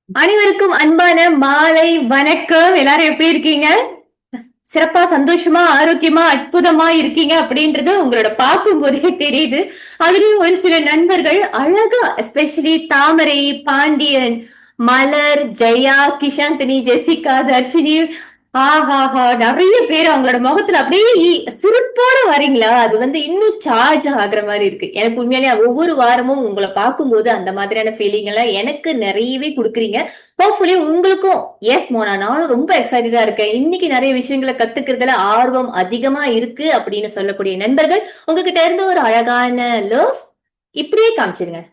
அனைவருக்கும் அன்பான மாலை வணக்கம். எல்லாரும் எப்படி இருக்கீங்க? சிறப்பா, சந்தோஷமா, ஆரோக்கியமா, அற்புதமா இருக்கீங்க அப்படின்றது உங்களோட பார்க்கும் போதே தெரியுது. அதுலயும் ஒரு சில நண்பர்கள் அழகா, எஸ்பெஷலி தாமரை, பாண்டியன், மலர், ஜெயா, கிஷாந்தினி, ஜெசிகா, தர்ஷினி, ஆஹாஹா, நிறைய பேர் அவங்களோட முகத்துல அப்படியே சிரிப்போட வரீங்களா? அது இன்னும் சார்ஜ் ஆகுற மாதிரி இருக்கு. எனக்கு உண்மையிலேயே ஒவ்வொரு வாரமும் உங்களை பார்க்கும்போது அந்த மாதிரியான ஃபீலிங் எல்லாம் எனக்கு நிறையவே கொடுக்குறீங்க. ஹோப்ஃபுல்லி உங்களுக்கும். எஸ் மோனா, நானும் ரொம்ப எக்ஸைட்டடா இருக்கேன். இன்னைக்கு நிறைய விஷயங்களை கத்துக்கிறதுல ஆர்வம் அதிகமா இருக்கு அப்படின்னு சொல்லக்கூடிய நண்பர்கள், உங்ககிட்ட இருந்து ஒரு அழகான லவ் இப்படியே காமிச்சிருங்க.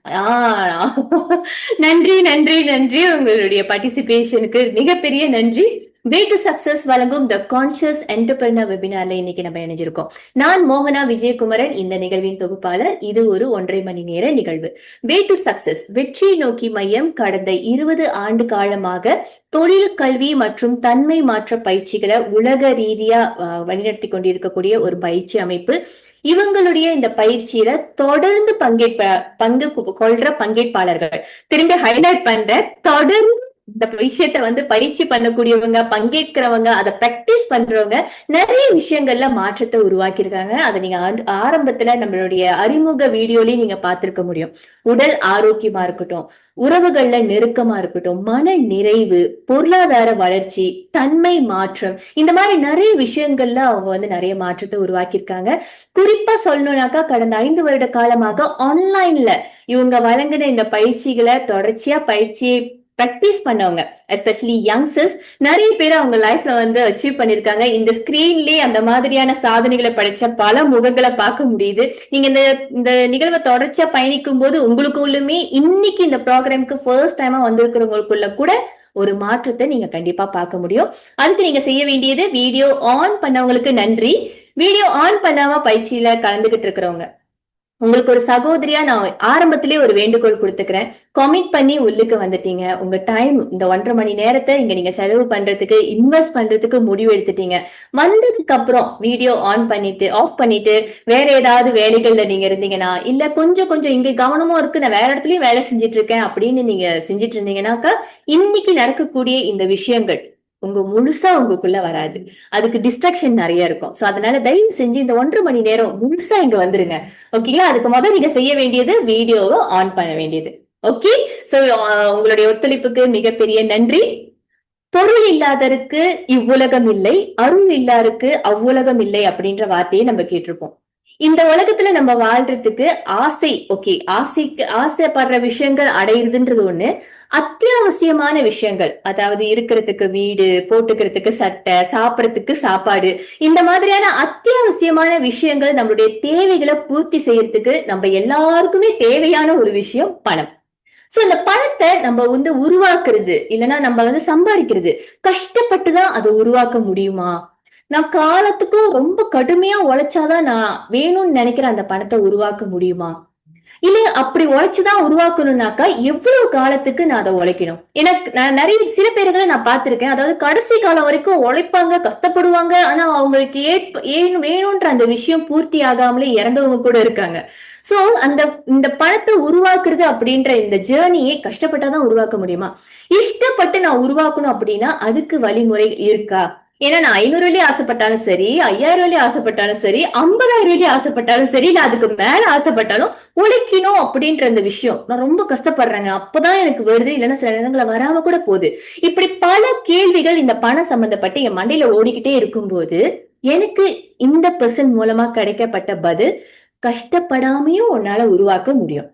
நன்றி நன்றி நன்றி. உங்களுடைய பார்ட்டிசிபேஷனுக்கு மிகப்பெரிய நன்றி. வே டு சக்சஸ் வழங்கும் த கான்சியஸ் என்டர்பிரினர் வெபினார்ல இன்னைக்கு நம்ம இணைஞ்சிருக்கோம். நான் மோகனா விஜயகுமரன், இந்த நிகழ்வின் தொகுப்பாளர். இது ஒரு 1.5 மணி நேர நிகழ்வு. வே டு சக்சஸ், வெற்றியை நோக்கி மையம் கடந்த 20 ஆண்டு காலமாக தொழில், கல்வி மற்றும் தன்மை மாற்ற பயிற்சிகளை உலக ரீதியா வழிநடத்தி கொண்டிருக்கக்கூடிய ஒரு பயிற்சி அமைப்பு. இவங்களுடைய இந்த பயிற்சியில தொடர்ந்து பங்கு கொள்ற பங்கேற்பாளர்கள், திரும்பி ஹைலைட் பண்ற, தொடர்ந்து இந்த விஷயத்த பயிற்சி பண்ணக்கூடியவங்க, பங்கேற்கிறவங்க, அதை பிராக்டிஸ் பண்றவங்க நிறைய விஷயங்கள்ல மாற்றத்தை உருவாக்கியிருக்காங்க. அதை நீங்க ஆரம்பத்துல நம்மளுடைய அறிமுக வீடியோலயும் நீங்க பார்த்திருக்க முடியும். உடல் ஆரோக்கியமா இருக்கட்டும், உறவுகள்ல நெருக்கமா இருக்கட்டும், மன நிறைவு, பொருளாதார வளர்ச்சி, தன்மை மாற்றம், இந்த மாதிரி நிறைய விஷயங்கள்ல அவங்க நிறைய மாற்றத்தை உருவாக்கியிருக்காங்க. குறிப்பா சொல்லணும்னாக்கா, கடந்த 5 வருட காலமாக ஆன்லைன்ல இவங்க வழங்கின இந்த பயிற்சிகளை தொடர்ச்சியா பயிற்சியை பிராக்டிஸ் பண்ணவங்க, எஸ்பெஷலி யங்ஸ்டர்ஸ், நிறைய பேர் அவங்க லைஃப்ல அச்சீவ் பண்ணிருக்காங்க. இந்த ஸ்கிரீன்லயே அந்த மாதிரியான சாதனைகளை படைச்ச பல முகங்களை பார்க்க முடியுது. நீங்க இந்த இந்த நிகழ்வை தொடர்ச்சியா பயணிக்கும் போது உங்களுக்குள்ளுமே இன்னைக்கு இந்த ப்ரோக்ராமுக்கு ஃபர்ஸ்ட் டைமா வந்திருக்கிறவங்களுக்குள்ள கூட ஒரு மாற்றத்தை நீங்க கண்டிப்பா பார்க்க முடியும். அதுக்கு நீங்க செய்ய வேண்டியது, வீடியோ ஆன் பண்ணவங்களுக்கு நன்றி. வீடியோ ஆன் பண்ணாம பயிற்சியில கலந்துகிட்டு இருக்கிறவங்க, உங்களுக்கு ஒரு சகோதரியா நான் ஆரம்பத்திலேயே ஒரு வேண்டுகோள் கொடுத்துக்கிறேன். கமிட் பண்ணி உள்ளுக்கு வந்துட்டீங்க. உங்க டைம், இந்த 1.5 மணி நேரத்தை இங்க நீங்க செலவு பண்றதுக்கு, இன்வெஸ்ட் பண்றதுக்கு முடிவு எடுத்துட்டீங்க. வந்ததுக்கு அப்புறம் வீடியோ ஆன் பண்ணிட்டு ஆஃப் பண்ணிட்டு வேற ஏதாவது வேலைகள்ல நீங்க இருந்தீங்கன்னா, இல்ல கொஞ்சம் கொஞ்சம் இங்க கவனமும் இருக்கு, நான் வேற இடத்துலயும் வேலை செஞ்சுட்டு இருக்கேன் அப்படின்னு நீங்க செஞ்சுட்டு இருந்தீங்கன்னாக்கா, இன்னைக்கு நடக்கக்கூடிய இந்த விஷயங்கள் முழுசா உங்களுக்குள்ள வராது. அதுக்கு டிஸ்ட்ராக்ஷன் நிறைய இருக்கும். சோ அதனால தயவு செஞ்சு இந்த 1.5 மணி நேரம் முழுசா இங்க வந்துருங்க. ஓகேங்களா? அதுக்கு முதல் நீங்க செய்ய வேண்டியது, வீடியோவை ஆன் பண்ண வேண்டியது. ஓகே. சோ உங்களுடைய ஒத்துழைப்புக்கு மிகப்பெரிய நன்றி. பொருள் இல்லாதருக்கு இவ்வுலகம் இல்லை, அருள் இல்லாருக்கு அவ்வுலகம் இல்லை அப்படின்ற வார்த்தையை நம்ம கேட்டிருப்போம். இந்த உலகத்துல நம்ம வாழ்றதுக்கு ஆசை, ஓகே, ஆசைப்படுற விஷயங்கள் அடையுதுன்றது ஒண்ணு. அத்தியாவசியமான விஷயங்கள், அதாவது இருக்கிறதுக்கு வீடு, போட்டுக்கிறதுக்கு சட்டை, சாப்பிடறதுக்கு சாப்பாடு, இந்த மாதிரியான அத்தியாவசியமான விஷயங்கள், நம்மளுடைய தேவைகளை பூர்த்தி செய்யறதுக்கு நம்ம எல்லாருக்குமே தேவையான ஒரு விஷயம் பணம். சோ இந்த பணத்தை நம்ம உருவாக்குறது, இல்லைன்னா நம்ம சம்பாதிக்கிறது, கஷ்டப்பட்டுதான் அதை உருவாக்க முடியுமா? நான் காலத்துக்கும் ரொம்ப கடுமையா உழைச்சாதான் நான் வேணும்னு நினைக்கிற அந்த பணத்தை உருவாக்க முடியுமா? இல்ல அப்படி உழைச்சுதான் உருவாக்கணும்னாக்கா எவ்வளவு காலத்துக்கு நான் அதை உழைக்கணும்? எனக்கு நான் நிறைய சில பேர்களை நான் பார்த்திருக்கேன். அதாவது கடைசி காலம் வரைக்கும் உழைப்பாங்க, கஷ்டப்படுவாங்க. ஆனா அவங்களுக்கு வேணும்ன்ற அந்த விஷயம் பூர்த்தி ஆகாமலே இறந்தவங்க கூட இருக்காங்க. சோ இந்த பணத்தை உருவாக்குறது அப்படின்ற இந்த ஜேர்னியை கஷ்டப்பட்டாதான் உருவாக்க முடியுமா? இஷ்டப்பட்டு நான் உருவாக்கணும் அப்படின்னா அதுக்கு வழிமுறை இருக்கா? ஏன்னா நான் 500 ரூபாய் ஆசைப்பட்டாலும் சரி, 5000 ரூபாய் ஆசைப்பட்டாலும் சரி, 50,000 ரூபாய் ஆசைப்பட்டாலும் சரி, நான் அதுக்கு மேல ஆசைப்பட்டாலும் உழைக்கணும் அப்படின்ற அந்த விஷயம் நான் ரொம்ப கஷ்டப்படுறேங்க, அப்பதான் எனக்கு வருது, இல்லைன்னா சில நேரங்களை வராம கூட போகுது. இப்படி பல கேள்விகள் இந்த பணம் சம்பந்தப்பட்டு என் மண்டையில ஓடிக்கிட்டே இருக்கும்போது, எனக்கு இந்த பெர்சன் மூலமா கிடைக்கப்பட்ட பதில், கஷ்டப்படாமையும் உன்னால உருவாக்க முடியும்.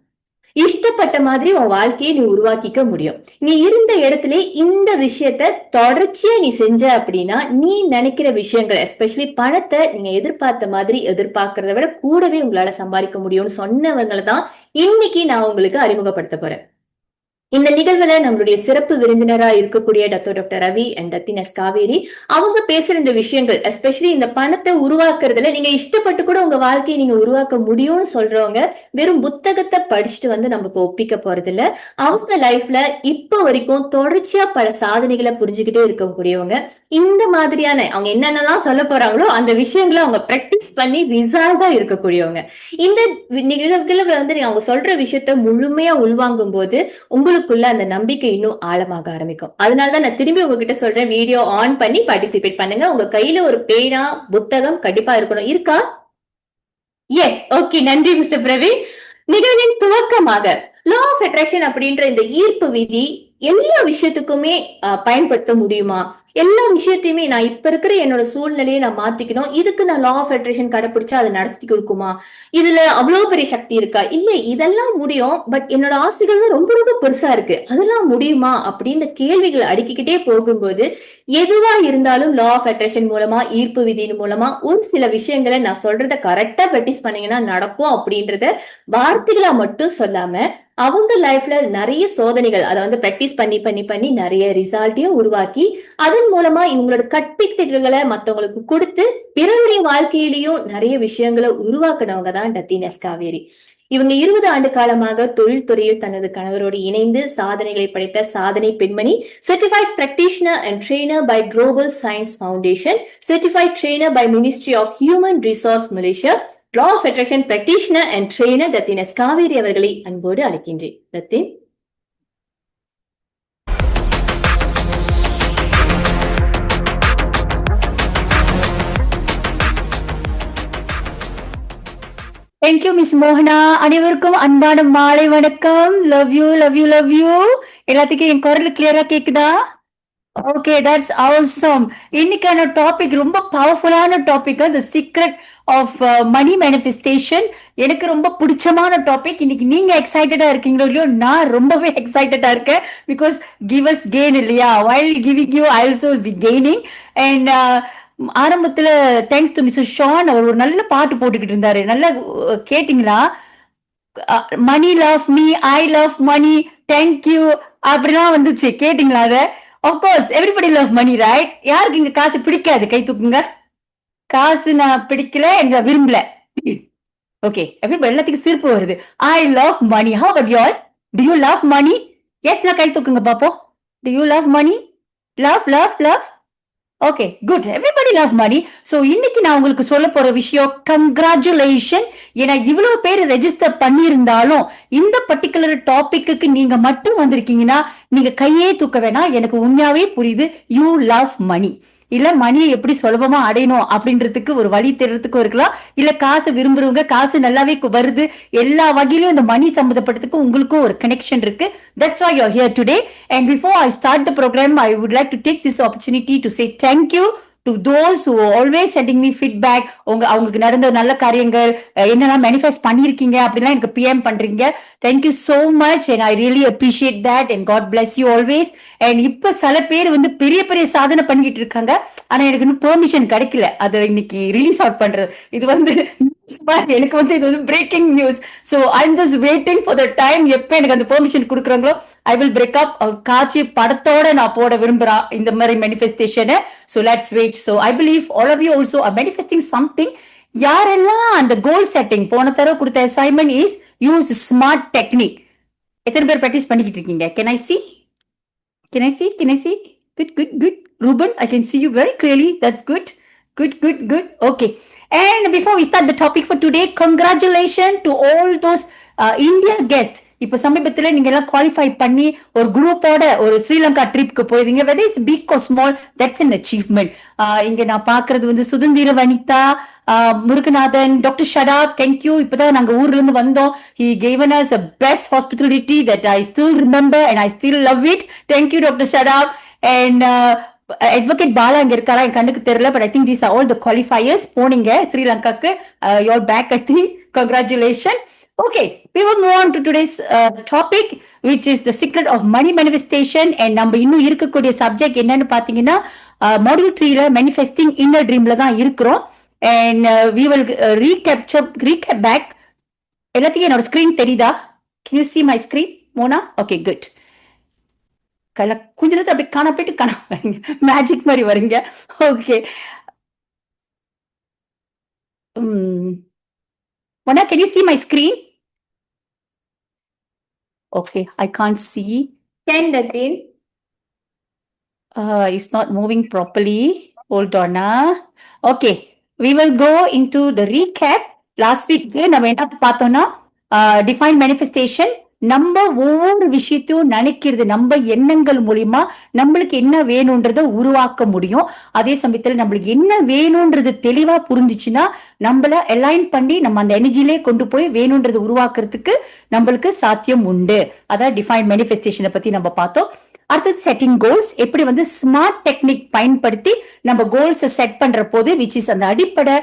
இஷ்டப்பட்ட மாதிரி உன் வாழ்க்கையை நீ உருவாக்கிக்க முடியும். நீ இருந்த இடத்துல இந்த விஷயத்த தொடர்ச்சியா நீ செஞ்ச அப்படின்னா, நீ நினைக்கிற விஷயங்கள், எஸ்பெஷலி பணத்தை நீங்க எதிர்பார்த்த மாதிரி எதிர்பார்க்கறத விட கூடவே உங்களால சம்பாதிக்க முடியும்னு சொன்னவங்களை தான் இன்னைக்கு நான் உங்களுக்கு அறிமுகப்படுத்த போறேன். இந்த நிகழ்வுல நம்மளுடைய சிறப்பு விருந்தினரா இருக்கக்கூடிய டாக்டர் ரவி அண்ட் டத்தினஸ் காவேரி, அவங்க பேசுற இந்த விஷயங்கள், எஸ்பெஷலி இந்த பணத்தை உருவாக்குறதுல நீங்க இஷ்டப்பட்டு கூட உங்க வாழ்க்கையை நீங்க உருவாக்க முடியும்னு சொல்றவங்க வெறும் புத்தகத்தை படிச்சுட்டு நமக்கு ஒப்பிக்க போறது இல்ல. அவங்க லைஃப்ல இப்ப வரைக்கும் தொடர்ச்சியா பல சாதனைகளை புரிஞ்சுக்கிட்டே இருக்கக்கூடியவங்க. இந்த மாதிரியான அவங்க என்னென்னலாம் சொல்ல போறாங்களோ அந்த விஷயங்களை அவங்க பிராக்டிஸ் பண்ணி ரிசால்வா இருக்கக்கூடியவங்க. இந்த நிகழ்வுகளை அவங்க சொல்ற விஷயத்த முழுமையா உள்வாங்கும் போது உங்களுக்கு உங்களுக்குள்ள அந்த நம்பிக்கை இன்னும் ஆழமாக ஆரம்பிக்கும். அதனாலதான் நான் திரும்பி உங்ககிட்ட சொல்றேன், வீடியோ ஆன் பண்ணி பார்ட்டிசிபேட் பண்ணுங்க. உங்க கையில ஒரு பேனா புத்தகம் கண்டிப்பா இருக்கணும். இருக்கா? எஸ். ஓகே, நன்றி மிஸ்டர் பிரவீன். நிகழ்வின் துவக்கமாக லா ஆஃப் அட்ராக்ஷன் அப்படின்ற இந்த ஈர்ப்பு விதி எல்லா விஷயத்துக்குமே பயன்படுத்த முடியுமா? எல்லா விஷயத்தையுமே நான் இப்ப இருக்கிற என்னோட சூழ்நிலையை நான் மாத்திக்கணும், இதுக்கு நான் லா ஆஃப் அட்ராக்ஷன் கடைபிடிச்சா அதை நடத்தி கொடுக்குமா? இதுல அவ்வளவு பெரிய சக்தி இருக்கா? இல்ல, இதெல்லாம் முடியும், பட் என்னோட ஆசைகள் ரொம்ப ரொம்ப பெருசா இருக்கு, அதெல்லாம் முடியுமா அப்படின்னு கேள்விகள் அடுக்கிக்கிட்டே போகும்போது எதுவா இருந்தாலும் லா ஆஃப் அட்ராக்ஷன் மூலமா, ஈர்ப்பு விதியின் மூலமா ஒரு சில விஷயங்களை நான் சொல்றத கரெக்டா பிராக்டிஸ் பண்ணீங்கன்னா நடக்கும் அப்படின்றத வார்த்தைகளா மட்டும் சொல்லாம அவங்க லைஃப்ல நிறைய சோதனைகள் அதை வந்து பிராக்டிஸ் பண்ணி பண்ணி பண்ணி நிறைய ரிசல்ட்டையும் உருவாக்கி அதன் மூலமா இவங்களோட கற்பித்தல்களை மத்தவங்களுக்கு கொடுத்து பிறருடைய வாழ்க்கையிலையும் நிறைய விஷயங்களை உருவாக்குனவங்க தான் டத்தீனஸ் காவேரி. இவங்க 20 ஆண்டு காலமாக தொழில்துறையில் தனது கணவரோடு இணைந்து சாதனைகளை படைத்த சாதனை பெண்மணி. Certified practitioner and trainer by global science foundation, certified trainer by ministry of human resource Malaysia, law of attraction practitioner and trainer டத்தீனஸ் காவேரி அவர்களை அன்போடு அழைக்கின்றேன். டத்தீன். தேங்க்யூ மிஸ் மோகனா. அனைவருக்கும் அன்பான மாலை வணக்கம். Love you love you love you. எல்லாத்துக்கும் என் குரல் கிளியரா கேக்குதா? Okay, that's awesome. இன்னைக்கான டாபிக் ரொம்ப பவர்ஃபுல்லான topic, the secret of money manifestation. எனக்கு ரொம்ப பிடிச்சமான டாபிக். இன்னைக்கு நீங்க எக்ஸைட்டடா இருக்கீங்களோ இல்லையோ, நான் ரொம்பவே எக்ஸைட்டடா இருக்கேன். பிகாஸ் கிவ் அஸ் கெயின் இல்லையா? While giving you I also will be gaining. And ஆரம்பத்துல தேங்க்ஸ் டு மிஸ்டர் ஷான், அவர் ஒரு நல்ல பாட்டு போட்டுக்கிட்டு இருந்தாரு. நல்லா கேட்டீங்களா? Money love me, I love money, thank you அப்படிலாம் வந்துச்சு. கேட்டீங்களா? அத of course everybody love money, right? யாருக்கு இங்க காசு பிடிக்காது? கை தூக்குங்க. காசு நான் பிடிக்கல, எனக்கு விரும்பல. ஓகே, எவ்ரிபடி, எல்லாத்துக்கும் சிரிப்பு வருது. I love money. How about you all? Do you love money? Yes, நான் கை தூக்குங்க பாப்போம். Do you love money? Love love love. Okay, good. Everybody love money. So இன்னைக்கு நான் உங்களுக்கு சொல்ல போற விஷயம், கங்க்ராச்சுலேஷன். ஏன்னா இவ்வளவு பேர் ரெஜிஸ்டர் பண்ணியிருந்தாலும் இந்த பர்டிகுலர் டாபிக்கு நீங்க மட்டும் வந்திருக்கீங்கன்னா நீங்க கையே தூக்க வேணாம். எனக்கு உண்மையாவே புரியுது. யூ லவ் மணி. இல்ல மணியை எப்படி சுலபமா அடையணும் அப்படின்றதுக்கு ஒரு வழி தேடுறதுக்கும் இருக்கலாம். இல்ல காசு விரும்புறவங்க, காசு நல்லாவே வருது, எல்லா வகையிலும் இந்த மணி சம்பந்தப்பட்டதுக்கு உங்களுக்கும் ஒரு கனெக்ஷன் இருக்கு. That's why you're here today. And before I start the program, I would like to take this opportunity to say thank you to those who are always sending me feedback. அவங்களுக்கு நடந்த நல்ல காரியங்கள் என்னெல்லாம் manifest பண்ணிருக்கீங்க அப்படிலாம் எனக்கு PM பண்றீங்க. Thank you so much and I really appreciate that and God bless you always. And இப்ப சில பேர் வந்து பெரிய பெரிய சாதனை பண்ணிட்டு இருக்காங்க. ஆனா எனக்கு இன்னும் பெர்மிஷன் கிடைக்கல அதை இன்னைக்கு ரிலீஸ் அவுட் பண்றது. இது வந்து எனக்கு வந்து இது வந்து breaking news. So I am just waiting for the time. எப்ப எனக்கு அந்த பெர்மிஷன் கொடுக்குறாங்களோ ஐ வில் பிரேக் அப். காட்சி படத்தோட நான் போட விரும்புறேன் இந்த மாதிரி மேனிஃபெஸ்டேஷனை. So let's wait. So I believe all of you also are manifesting something. யாரெல்லாம் அந்த கோல் செட்டிங் போன தடவை கொடுத்த assignment is use smart technique, எத்தனை பேர் பிராக்டிஸ் பண்ணிக்கிட்டு இருக்கீங்க? Can I see? Can I see? Can I see? Good, good, good. Ruben, I can see you very clearly. That's good. Good, good, good. Okay. And before we start the topic for today, congratulations to all those India guests. இப்ப சமீபத்துல நீங்க எல்லாம் qualify பண்ணி ஒரு குரூப்போட ஒரு ஸ்ரீலங்கா ட்ரிப்க்கு போயிருந்தீங்க. Whether is big or small, that's an achievement. இங்க நான் பாக்குறது வந்து சுதந்திர வனிதா, முருகநாதன், டாக்டர் ஷடாப், தேங்க்யூ. இப்பதான் நாங்க ஊர்ல இருந்து வந்தோம். He given us a best hospitality that I still remember and I still love it. Thank you, Dr. Shadab. And advocate Bala இங்க இருக்காரா என் கண்ணுக்கு தெரியல. But I think these are all the qualifiers. போனீங்க ஸ்ரீலங்காக்கு. You are back, I think. Congratulation. Okay, we will move on to today's topic, which is the secret of money manifestation. And நம்ம இன்னும் இருக்கக்கூடிய சப்ஜெக்ட் என்னன்னு பாத்தீங்கன்னா, module 3ல manifesting inner dreamல தான் இருக்கிறோம். And we will recap back. எல்லாத்தையும் என்னோட screen தெரியுதா? Can you see my screen, Mona? Okay, good. கொஞ்ச நேரத்தை அப்படி காண போயிட்டு காண வரீங்க, மேஜிக் மாதிரி வரீங்க. Okay Mona, can you see my screen? Okay, I can't see. Can Datin? It's not moving properly. Hold on. Okay, we will go into the recap. Last week நம்ம என்ன பார்த்தோம்னா, define manifestation, நம்ம ஒவ்வொரு விஷயத்தையும் நினைக்கிறது நம்ம எண்ணங்கள் மூலியமா நம்மளுக்கு என்ன வேணும்ன்றத உருவாக்க முடியும். அதே சமயத்துல நம்மளுக்கு என்ன வேணும்ன்றது தெளிவா புரிஞ்சுச்சுன்னா நம்மள அலைன் பண்ணி நம்ம அந்த எனர்ஜிலே கொண்டு போய் வேணும்ன்றது உருவாக்குறதுக்கு நம்மளுக்கு சாத்தியம் உண்டு. அதான் டிஃபைன் மேனிஃபெஸ்டேஷனை பத்தி நம்ம பார்த்தோம். அடுத்தது செட்டிங் கோல்ஸ். எப்படி வந்து ஸ்மார்ட் டெக்னிக் பயன்படுத்தி நம்ம கோல்ஸ் செட் பண்ற போது விச் இஸ் அந்த அடிப்படை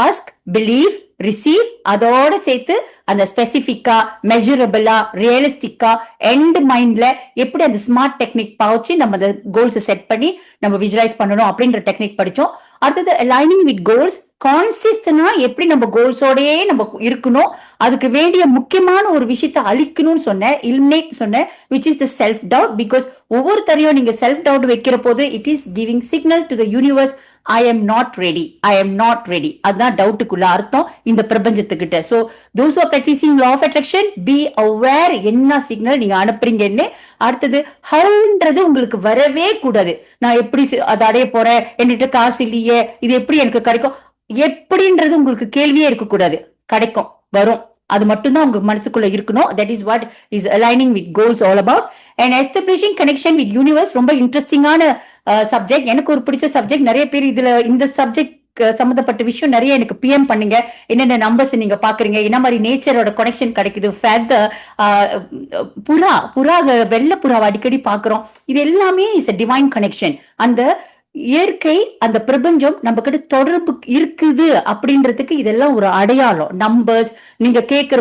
ஆஸ்க், பிலீவ், ரிசீவ், அதோட சேர்த்து அந்த ஸ்பெசிபிக்கா, மெஷரபிளா, ரியலிஸ்டிக்கா, எண்ட் மைண்ட்ல எப்படி அந்த ஸ்மார்ட் டெக்னிக் பாவச்சு நம்ம அந்த கோல்ஸ் செட் பண்ணி நம்ம விஜுவலைஸ் பண்ணணும் அப்படின்ற டெக்னிக் படிச்சோம். அடுத்தது அலைனிங் வித் கோல்ஸ். கான்சிஸ்டன்டா எப்படி நம்ம கோல்ஸோடயே நம்ம இருக்கணும், அதுக்கு வேண்டிய முக்கியமான ஒரு விஷயத்த அழிக்கணும்னு சொன்னேன், இலிமினேட் சொன்னேன், which is the self doubt. Because ஒவ்வொருத்தரையும் நீங்க செல்ஃப் டவுட் வைக்கிற போது it is giving signal to the universe, I am not ready, I am not ready. அதுதான் டவுட்டுக்குள்ள அர்த்தம் இந்த பிரபஞ்சத்துக்கிட்ட. So those who are practicing law of attraction, be aware என்ன சிக்னல் நீங்க அனுப்புறீங்கன்னு. அடுத்தது ஹவுன்றது உங்களுக்கு வரவே கூடாது. நான் எப்படி அதை அடைய போறேன், என்கிட்ட காசு இல்லையே, இது எப்படி எனக்கு கிடைக்கும், எப்படின்றது உங்களுக்கு கேள்வியே இருக்கக்கூடாது. கிடைக்கும், வரும், அது மட்டும்தான் உங்க மனசுக்குள்ள இருக்கணும். That is what is aligning with goals all about. And establishing connection with universe ரொம்ப இன்ட்ரெஸ்டிங்கான சப்ஜெக்ட். எனக்கு ஒரு பிடிச்ச சப்ஜெக்ட். நிறைய பேர் இதுல இந்த சப்ஜெக்ட் சம்பந்தப்பட்ட விஷயம் நிறைய எனக்கு பிஎம் பண்ணுங்க. என்னென்ன நம்பர்ஸ் நீங்க பாக்குறீங்க, என்ன மாதிரி நேச்சரோட கனெக்ஷன் கிடைக்குது, புறா வெள்ளை புறாவை அடிக்கடி பாக்குறோம். இது எல்லாமே இஸ் அ டிவைன் கனெக்ஷன். அந்த இயற்கை, அந்த பிரபஞ்சம் நம்ம கிட்ட தொடர்பு இருக்குது அப்படின்றதுக்கு இதெல்லாம் ஒரு அடையாளம். நம்பர்ஸ், நீங்க கேட்கிற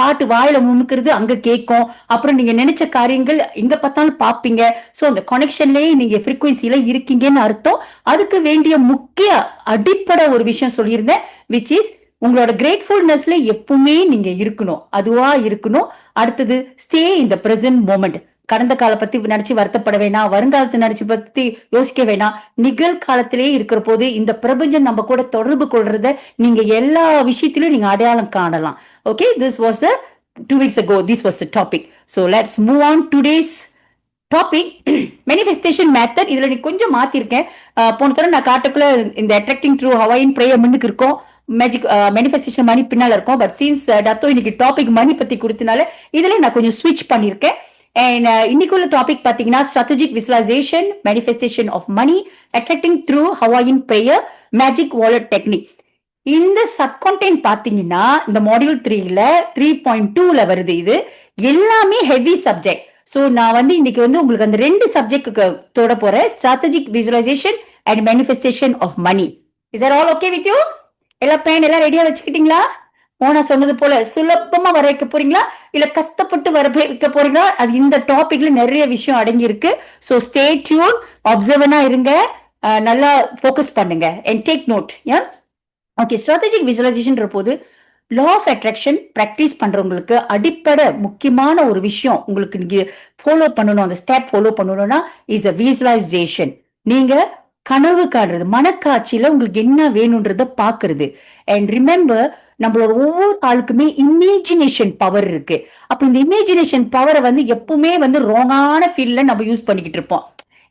பாட்டு வாயில முணுக்கிறது அங்க கேட்கும், அப்புறம் நீங்க நினைச்ச காரியங்கள் எங்க பார்த்தாலும் பாப்பீங்க. சோ அந்த கனெக்ஷன்லயே நீங்க ஃப்ரீக்வன்சில இருக்கீங்கன்னு அர்த்தம். அதுக்கு வேண்டிய முக்கிய அடிப்படை ஒரு விஷயம் சொல்லியிருந்தேன், விச் இஸ் உங்களோட கிரேட்ஃபுல்னஸ்ல எப்பவுமே நீங்க இருக்கணும், அதுவா இருக்கணும். அடுத்தது stay in the present moment. கடந்த கால பத்தி நினைச்சு வருத்தப்பட வேணாம், வருங்காலத்தை நினைச்சு பத்தி யோசிக்க வேணாம். நிகழ்காலத்திலேயே இருக்கிற போது இந்த பிரபஞ்சம் நம்ம கூட தொடர்பு கொள்றத நீங்க எல்லா விஷயத்திலும் நீங்க அடையாளம் காணலாம். Okay, this was a 2 weeks ago, this was the topic. So let's move on today's topic. Manifestation method. இதுல நீ கொஞ்சம் மாத்திருக்கேன். போன தடவை நான் காட்டுக்குள்ள இந்த அட்ராக்டிங் த்ரூ ஹவாயின் பிரேயர் முன்னுக்கு இருக்கும், மேஜிக் மேனிஃபெஸ்டேஷன் மணி பின்னால இருக்கும். பட் சின்ஸ் டத்தோ இன்னைக்கு டாபிக் மணி பத்தி கொடுத்தனால இதுல நான் கொஞ்சம் ஸ்விட்ச் பண்ணிருக்கேன். And இன்னைக்குள்ள டாபிக் பாத்தீங்கன்னா strategic visualization, manifestation of money, attracting through Hawaiian prayer, magic wallet technique. இந்த சப்கான்டென்ட் பாத்தீங்கன்னா இந்த மாடியூல் 3ல 3.2ல வருது. இது எல்லாமே ஹெவி சப்ஜெக்ட். சோ நான் வந்து இன்னைக்கு வந்து உங்களுக்கு அந்த 2 சப்ஜெக்ட் தொட போறேன், strategic visualization and manifestation of money. Is that all okay with you? எல்லா பிளான் எல்லாம் ரெடியா வச்சுக்கிட்டீங்களா? மோனா சொன்னது போல சுலபமா வர வைக்க போறீங்களா, இல்ல கஷ்டப்பட்டு வர வைக்க போறீங்களா? அது இந்த டாபிக்ல நிறைய விஷயம் அடங்கி இருக்கு. சோ ஸ்டே டியூன், அப்சர்வனா இருங்க, நல்லா ஃபோக்கஸ் பண்ணுங்க and take note. Okay, strategic visualisation போது லா ஆஃப் அட்ராக்ஷன் பிராக்டிஸ் பண்றவங்களுக்கு அடிப்படை முக்கியமான ஒரு விஷயம் உங்களுக்கு நீங்க ஃபாலோ பண்ணணும், அந்த ஸ்டெப் ஃபாலோ பண்ணணும்னா இஸ் அ விசுவலைசேஷன். நீங்க கனவு காணுறது, மனக்காட்சியில உங்களுக்கு என்ன வேணும்ன்றத பாக்குறது. அண்ட் ரிமெம்பர், நம்மளோட ஒவ்வொரு ஆளுக்குமே இமேஜினேஷன் பவர் இருக்கு. அப்ப இந்த இமேஜினேஷன் பவரை வந்து எப்பவுமே வந்து ராங்கான ஃபீல்ட்ல நம்ம யூஸ் பண்ணிக்கிட்டு இருப்போம்.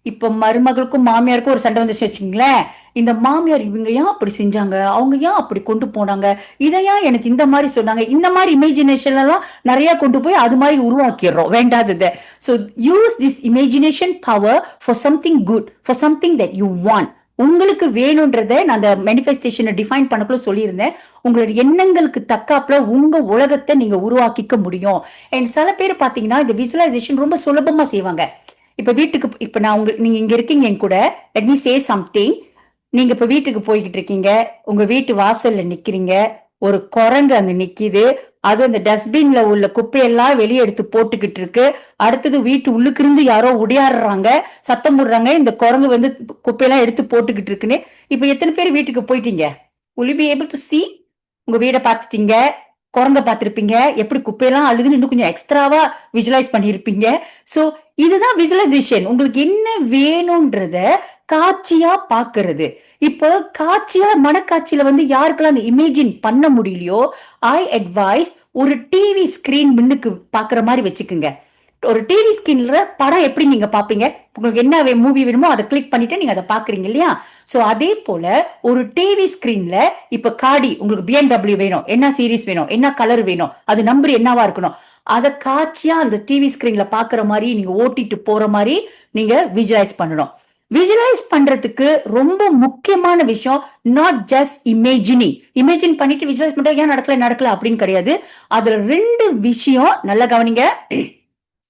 இப்ப மருமகளுக்கும் மாமியாருக்கும் ஒரு சண்டை வந்துச்சு வச்சுங்களேன், இந்த மாமியார் இவங்க ஏன் அப்படி செஞ்சாங்க, அவங்க ஏன் அப்படி கொண்டு போனாங்க, இதையா எனக்கு இந்த மாதிரி சொன்னாங்க, இந்த மாதிரி இமேஜினேஷன் எல்லாம் நிறைய கொண்டு போய் அது மாதிரி உருவாக்கிடுறோம் வேண்டாதது. So use this imagination power for something good, for something that you want. உங்களுக்கு வேணும்ன்றத நான் அந்த மேனிஃபெஸ்டேஷனை டிஃபைன் பண்ணக்குள்ள சொல்லியிருந்தேன். உங்களோட எண்ணங்களுக்கு தக்காப்புல உங்க உலகத்தை நீங்க உருவாக்கிக்க முடியும். அண்ட் சில பேர் பாத்தீங்கன்னா இந்த விசுவலைசேஷன் ரொம்ப சுலபமா செய்வாங்க. இப்ப வீட்டுக்கு, இப்ப நான் நீங்க இங்க இருக்கீங்க என் கூட, லெட் மீ சே சம்திங். நீங்க இப்ப வீட்டுக்கு போய்கிட்டு இருக்கீங்க, உங்க வீட்டு வாசல்ல நிக்கிறீங்க, ஒரு குரங்கு அங்க நிக்குது, அது அந்த டஸ்ட்பின்ல உள்ள குப்பையெல்லாம் வெளியே எடுத்து போட்டுக்கிட்டு இருக்கு. அடுத்தது வீட்டு உள்ளுக்கு இருந்து யாரோ உடையாடுறாங்க, சத்தம் போடுறாங்க, இந்த குரங்கு வந்து குப்பையெல்லாம் எடுத்து போட்டுக்கிட்டு இருக்குன்னு. இப்ப எத்தனை பேர் வீட்டுக்கு போயிட்டீங்க? will you be able to see? உங்க வீடை பார்த்துட்டீங்க, குரங்க பார்த்திருப்பீங்க, எப்படி குப்பையெல்லாம் அழுதுன்னு இன்னும் கொஞ்சம் எக்ஸ்ட்ராவா விஜுவலைஸ் பண்ணிருப்பீங்க. சோ இதுதான் விசுவலைசேஷன். உங்களுக்கு என்ன வேணும்ன்றத காட்சியா பாக்குறது. இப்போ காட்சியா மனக்காட்சியில வந்து யாருக்கெல்லாம் அந்த இமேஜின் பண்ண முடியலையோ, ஐ அட்வைஸ் ஒரு டிவி ஸ்கிரீன் முன்னுக்கு பாக்குற மாதிரி வச்சுக்குங்க. ஒரு டிவி ஸ்கிரீன்ல படம் எப்படி நீங்க பாப்பீங்க, உங்களுக்கு என்ன மூவி வேணுமோ அதை கிளிக் பண்ணிட்டு நீங்க அதை பாக்குறீங்க இல்லையா? சோ அதே போல ஒரு டிவி ஸ்கிரீன்ல இப்ப காடி உங்களுக்கு BMW வேணும், என்ன சீரீஸ் வேணும், என்ன கலர் வேணும், அது நம்பர் என்னவா இருக்கணும், அதை காட்சியா அந்த டிவி ஸ்கிரீன்ல பாக்குற மாதிரி நீங்க ஓட்டிட்டு போற மாதிரி நீங்க விஜுவலைஸ் பண்ணணும். விஜுவலைஸ் பண்றதுக்கு ரொம்ப முக்கியமான விஷயம் நாட் ஜஸ்ட் இமேஜின் பண்ணிட்டு விஜுவலைஸ் பண்ற ஏன் நடக்கல அப்படின்னு கிடையாது. அதுல 2 விஷயம் நல்லா கவனிங்க.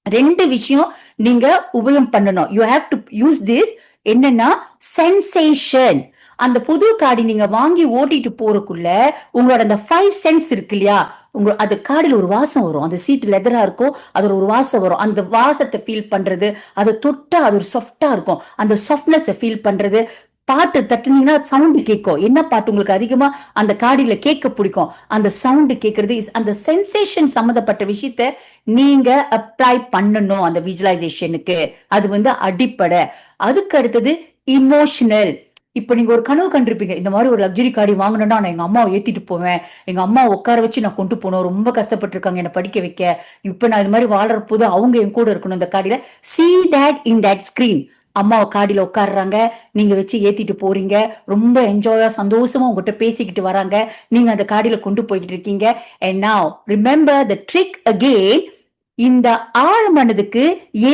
2 விஷயம் நீங்க உபயோகம் பண்ணணும். You have to use this. என்னன்னா சென்சேஷன். அந்த புது காடி நீங்க வாங்கி ஓட்டிட்டு போறதுக்குள்ள உங்களோட அந்த 5 சென்ஸ் இருக்கு இல்லையா, அது காடில ஒரு வாசம் வரும். அந்த சீட் லெதரா இருக்கும், அது ஒரு வாசம் வரும். அந்த வாசத்தை ஃபீல் பண்றது, அதை தொட்டா அது ஒரு சாஃப்டா இருக்கும், அந்த சாஃப்ட்னஸ் ஃபீல் பண்றது. பாட்டு தட்டுனீங்கன்னா சவுண்ட் கேட்கும். என்ன பாட்டு உங்களுக்கு அதிகமா அந்த காடியில கேட்க பிடிக்கும், அந்த சவுண்ட் கேட்கறது. அந்த சென்சேஷன் சம்பந்தப்பட்ட விஷயத்த நீங்க அப்ளை பண்ணணும் அந்த விஜுவலைசேஷனுக்கு. அது அடிப்படை. அதுக்கு அடுத்தது இமோஷனல். இப்ப நீங்க ஒரு கனவு கண்டிருப்பீங்க, இந்த மாதிரி ஒரு லக்ஸரி காடி வாங்கணும்னா நான் எங்க அம்மாவை ஏத்திட்டு போவேன், எங்க அம்மா உட்கார வச்சு நான் கொண்டு போனோம், ரொம்ப கஷ்டப்பட்டு இருக்காங்க என்ன படிக்க வைக்க, இப்ப நான் இது மாதிரி வாழற போது அவங்க என் கூட இருக்கணும் இந்த காடியில. see that in that screen. அம்மாவை காடியில உட்காடுறாங்க, நீங்க வச்சு ஏத்திட்டு போறீங்க, ரொம்ப என்ஜாயா சந்தோஷமா உங்ககிட்ட பேசிக்கிட்டு வராங்க, நீங்க அந்த காடியில கொண்டு போயிட்டு இருக்கீங்க. and now remember the trick again. இந்த ஆழ் மனதுக்கு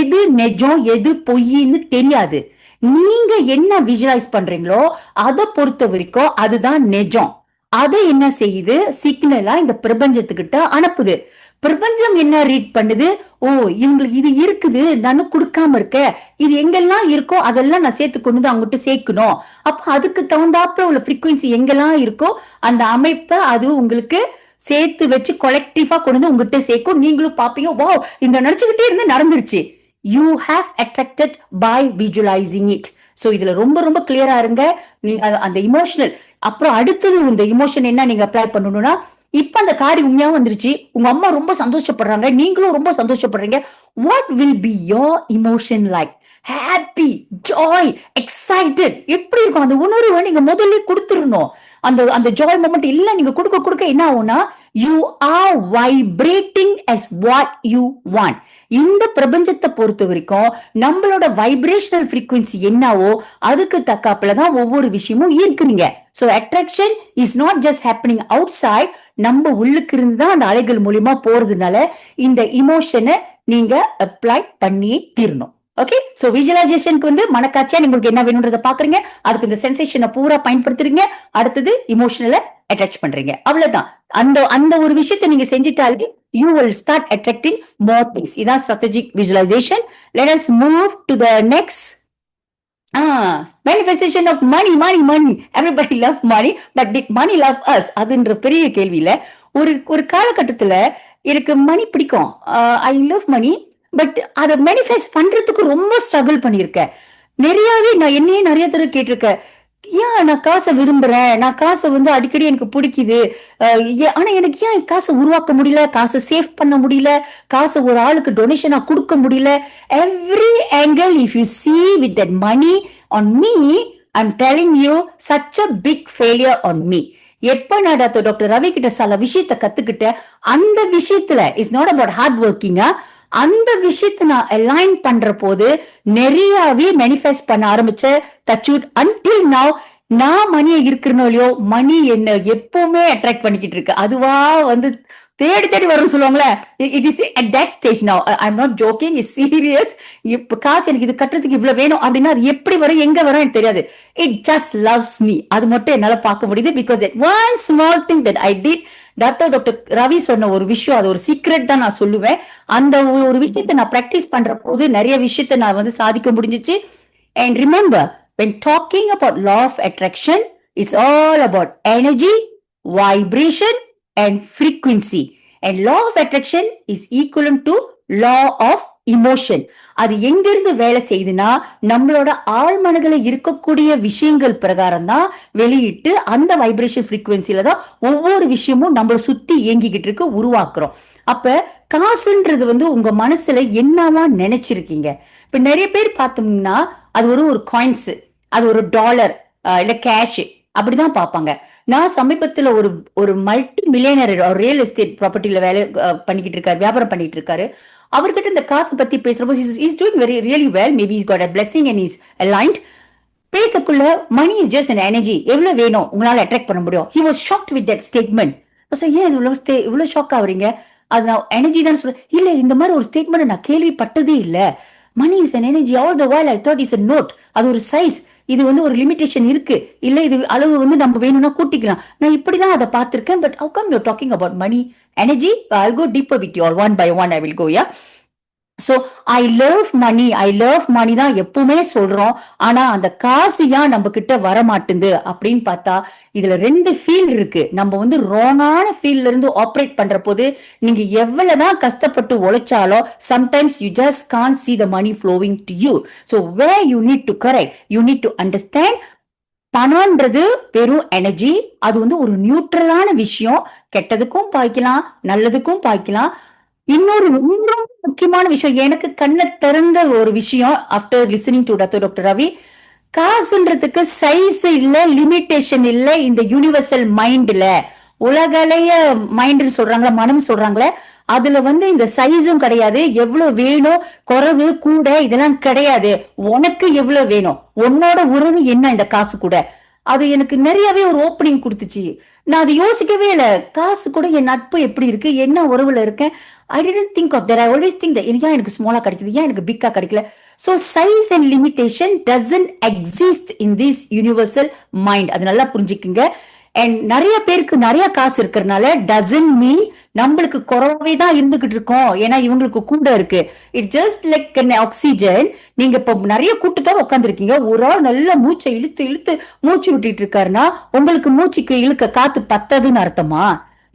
எது நெஜம் எது பொய்ன்னு தெரியாது. நீங்க என்ன விஜுவலைஸ் பண்றீங்களோ அதை பொறுத்த வரைக்கும் அதுதான் நெஜம். அதை என்ன செய்யுது, சிக்னலா இந்த பிரபஞ்சத்துக்கிட்ட அனுப்புது. பிரபஞ்சம் என்ன ரீட் பண்ணுது, ஓ இவங்களுக்கு இது இருக்குது, நானும் கொடுக்காம இருக்க, இது எங்கெல்லாம் இருக்கோ அதெல்லாம் நான் சேர்த்து கொண்டு வந்து அவங்ககிட்ட சேர்க்கணும். அப்ப அதுக்கு தகுந்தாப்புல உள்ள ஃப்ரீக்வன்சி எங்கெல்லாம் இருக்கோ அந்த அமைப்பை அது உங்களுக்கு சேர்த்து வச்சு கொலெக்டிவா கொண்டு வந்து உங்ககிட்ட சேர்க்கும். நீங்களும் பாப்பீங்க, வா இந்த நினைச்சுக்கிட்டே இருந்து நடந்துருச்சு. You have attracted by visualizing it. So இதுல ரொம்ப ரொம்ப கிளியரா இருங்க. நீங்க அந்த இமோஷனல் அப்புறம் அடுத்தது இந்த இமோஷன் என்ன நீங்க அப்ளை பண்ணணும்னா, இப்ப அந்த காரி உண்மையா வந்துருச்சு, உங்க அம்மா ரொம்ப சந்தோஷப்படுறாங்க, நீங்களும் ரொம்ப சந்தோஷப்படுறீங்க. What will be your emotion like? Happy, joy, excited. எப்படி இருக்கும் அந்த உணர்வை நீங்க முதல்ல கொடுத்துடணும். அந்த ஜாய் மொமெண்ட் எல்லாம் நீங்க கொடுக்க என்ன ஆகும்னா, you are vibrating as what you want. இந்த பிரபஞ்சத்தை பொறுத்த வரைக்கும் நம்மளோட வைப்ரேஷனல் ஃப்ரீக்வன்சி என்னவோ அதுக்கு தக்காப்புலதான் ஒவ்வொரு விஷயமும் ஈர்க்குறீங்க. So attraction is not just happening outside, நம்ம உள்ளுக்கு இருந்து தான் அந்த அலைகள் மூலியமா போறதுனால இந்த இமோஷனை நீங்க அப்ளை பண்ணியே தீரணும். ஓகே, சோ விஜுவலைசேஷனுக்கு மனக்காட்சியா உங்களுக்கு என்ன வேணும்ன்றத பாக்குறீங்க, அதுக்கு இந்த சென்சேஷனை பூரா பயன்படுத்துறீங்க, அடுத்தது இமோஷனலை அட்டாச் பண்றீங்க. அவ்வளவுதான். அந்த ஒரு விஷயத்தை நீங்க செஞ்சிட்டாலே you will start attracting more things. இதான் strategic visualization. Let us move to the next manifestation of money. Everybody love money, but did money love us? அதுன்ற பெரிய கேள்வியில ஒரு காலகட்டத்துல எனக்கு மணி பிடிக்கும், ஐ லவ் மணி, பட் அதை மேனிஃபெஸ்ட் பண்றதுக்கு ரொம்ப ஸ்ட்ரகிள் பண்ணிருக்கேன். நான் என்னையே நிறைய தடவை கேட்டிருக்கேன், ஏன் நான் காசை விரும்புறேன், நான் காசை அடிக்கடி எனக்கு பிடிக்குது, ஆனா எனக்கு ஏன் காசை உருவாக்க முடியல, காசை சேவ் பண்ண முடியல, காசை ஒரு ஆளுக்கு டொனேஷனா கொடுக்க முடியல. Every angle if you see with that money on me, I'm telling you such a big failure on me. எப்ப நான் டாக்டர் ரவி கிட்ட சில விஷயத்தை கத்துக்கிட்டேன், அந்த விஷயத்துல இட்ஸ் நாட் அபவுட் ஹார்ட் ஒர்க்கிங்கா, அந்த விஷயத்தை நான் அலைன் பண்ற போது நிறையவே மேனிஃபெஸ்ட் பண்ண ஆரம்பிச்ச தச்சூட். until now நான் மணியை இருக்கிறனோ இல்லையோ, மணி என்ன எப்பவுமே அட்ராக்ட் பண்ணிக்கிட்டு இருக்கு. அதுவா தேடி வரும்னு சொல்லுவாங்களே, it is at that stage now. I'm not joking, it's serious. இப்ப காசு எனக்கு இது கட்டுறதுக்கு இவ்வளவு வேணும் அப்படின்னா அது எப்படி வரும் எங்க வரும் எனக்கு தெரியாது. It just loves me. அது மட்டும் என்னால பார்க்க முடியுது. because that one small thing that I did, doctor Ravi சொன்ன ஒரு விஷயம், அது ஒரு சீக்ரெட் தான் நான் சொல்லுவேன். அந்த ஒரு விஷயத்தை நான் பிராக்டிஸ் பண்ற போது நிறைய விஷயத்தை நான் சாதிக்க முடிஞ்சிச்சு. And remember, when talking about law of attraction, it's all about energy, vibration and frequency. And law of attraction is equivalent to law of emotion. அது எங்கிருந்து வேலை செய்யுதுன்னா, நம்மளோட ஆழ்மனதுல இருக்கக்கூடிய விஷயங்கள் பிரகாரம் தான் வெளியிட்டு அந்த வைப்ரேஷன் ஃப்ரீக்வன்சில தான் ஒவ்வொரு விஷயமும் நம்மள சுத்தி இயங்கிக்கிட்டு இருக்கு, உருவாக்குறோம். அப்ப காசுன்றது உங்க மனசுல என்னவா நினைச்சிருக்கீங்க. இப்ப நிறைய பேர் பார்த்தோம்னா அது ஒரு காயின்ஸ், அது ஒரு டாலர் இல்ல கேஷ் அப்படிதான் பார்ப்பாங்க. நான் சமீபத்துல ஒரு மல்டி மில்லியனர் ரியல் எஸ்டேட் ப்ராப்பர்ட்டில வேலை பண்ணிக்கிட்டு இருக்காரு, வியாபாரம் பண்ணிட்டு இருக்காரு. அவர்கிட்ட இந்த காசு பத்தி பேசுறப்போ is doing very really well, maybe is god a blessing and is aligned. பேசக்குள்ள money is just an energy, எவ்வளவு வேணும் உங்களால அட்ராக்ட் பண்ண முடியும். he was shocked with that statement. ஏன் இவ்வளவு ஷாக் ஆகுறீங்க, அது நான் எனர்ஜி தான் சொல்றேன். இல்ல இந்த மாதிரி ஒரு ஸ்டேட்மெண்ட் நான் கேள்விப்பட்டதே இல்ல. Money is an energy. All the while I thought it's a note. அது ஒரு சைஸ். இது வந்து ஒரு லிமிடேஷன் இருக்கு. இல்ல இது அளவு வந்து நம்ம வேணும்னா கூட்டிக்கலாம். நான் இப்படிதான் அதை பார்த்திருக்கேன். But how come you're talking about money, energy? I'll go deeper with you all. One by one I will go, yeah. So I love money தான் எப்பவுமே சொல்றோம். ஆனா அந்த காசு ஏன் நம்ம கிட்ட வர மாட்டுது அப்படின்னு பார்த்தா இதுல ரெண்டு ஃபீல்ட் இருக்கு. நம்ம வந்து ராங்கான ஃபீல்ட்ல இருந்து ஆப்ரேட் பண்ற போது நீங்க எவ்வளவுதான் கஷ்டப்பட்டு உழைச்சாலும் sometimes you just can't see the money flowing to you. So where you need to correct, you need to understand பணம்ன்றது வெறும் எனர்ஜி. அது வந்து ஒரு நியூட்ரலான விஷயம். கெட்டதுக்கும் பாய்க்கலாம், நல்லதுக்கும் பாய்க்கலாம். இன்னொரு முக்கியமான விஷயம், எனக்கு கண்ணை திறந்த ஒரு விஷயம் after listening to doctor Ravi, காசுன்றதுக்கு சைஸ் இல்ல, லிமிட்டேஷன் இல்ல. இந்த யூனிவர்சல் மைண்ட்ல உலகளைய மைண்ட் சொல்றாங்களா, மனம் சொல்றாங்களே, அதுல வந்து இந்த சைஸும் கிடையாது. எவ்வளவு வேணும், குறைவு கூட இதெல்லாம் கிடையாது. உனக்கு எவ்வளவு வேணும், உன்னோட உறவு என்ன இந்த காசு கூட, அது எனக்கு நிறையவே ஒரு ஓப்பனிங் கொடுத்துச்சு. நான் அதை யோசிக்கவே இல்லை. காசு கூட என் நட்பு எப்படி இருக்கு, என்ன உறவுல இருக்கேன், I didn't think of that. I always think that ஏன் எனக்கு ஸ்மாலா கிடைக்குது, ஏன் எனக்கு பிக்கா கிடைக்கல. So size and limitation doesn't exist in this universal mind. அது நல்லா புரிஞ்சுக்குங்க. அண்ட் நிறைய பேருக்கு நிறைய காசு இருக்கிறதுனால doesn't mean நம்மளுக்கு குறவே தான் இருந்துகிட்டு இருக்கோம், ஏன்னா இவங்களுக்கு கூட இருக்கு. It just like oxygen. நீங்க இப்ப நிறைய கூட்டத்தோட உட்காந்துருக்கீங்க, ஒரு ஆள் நல்ல மூச்சை இழுத்து இழுத்து மூச்சு விட்டுட்டு இருக்காருன்னா உங்களுக்கு மூச்சுக்கு இழுக்க காத்து பத்ததுன்னு அர்த்தமா?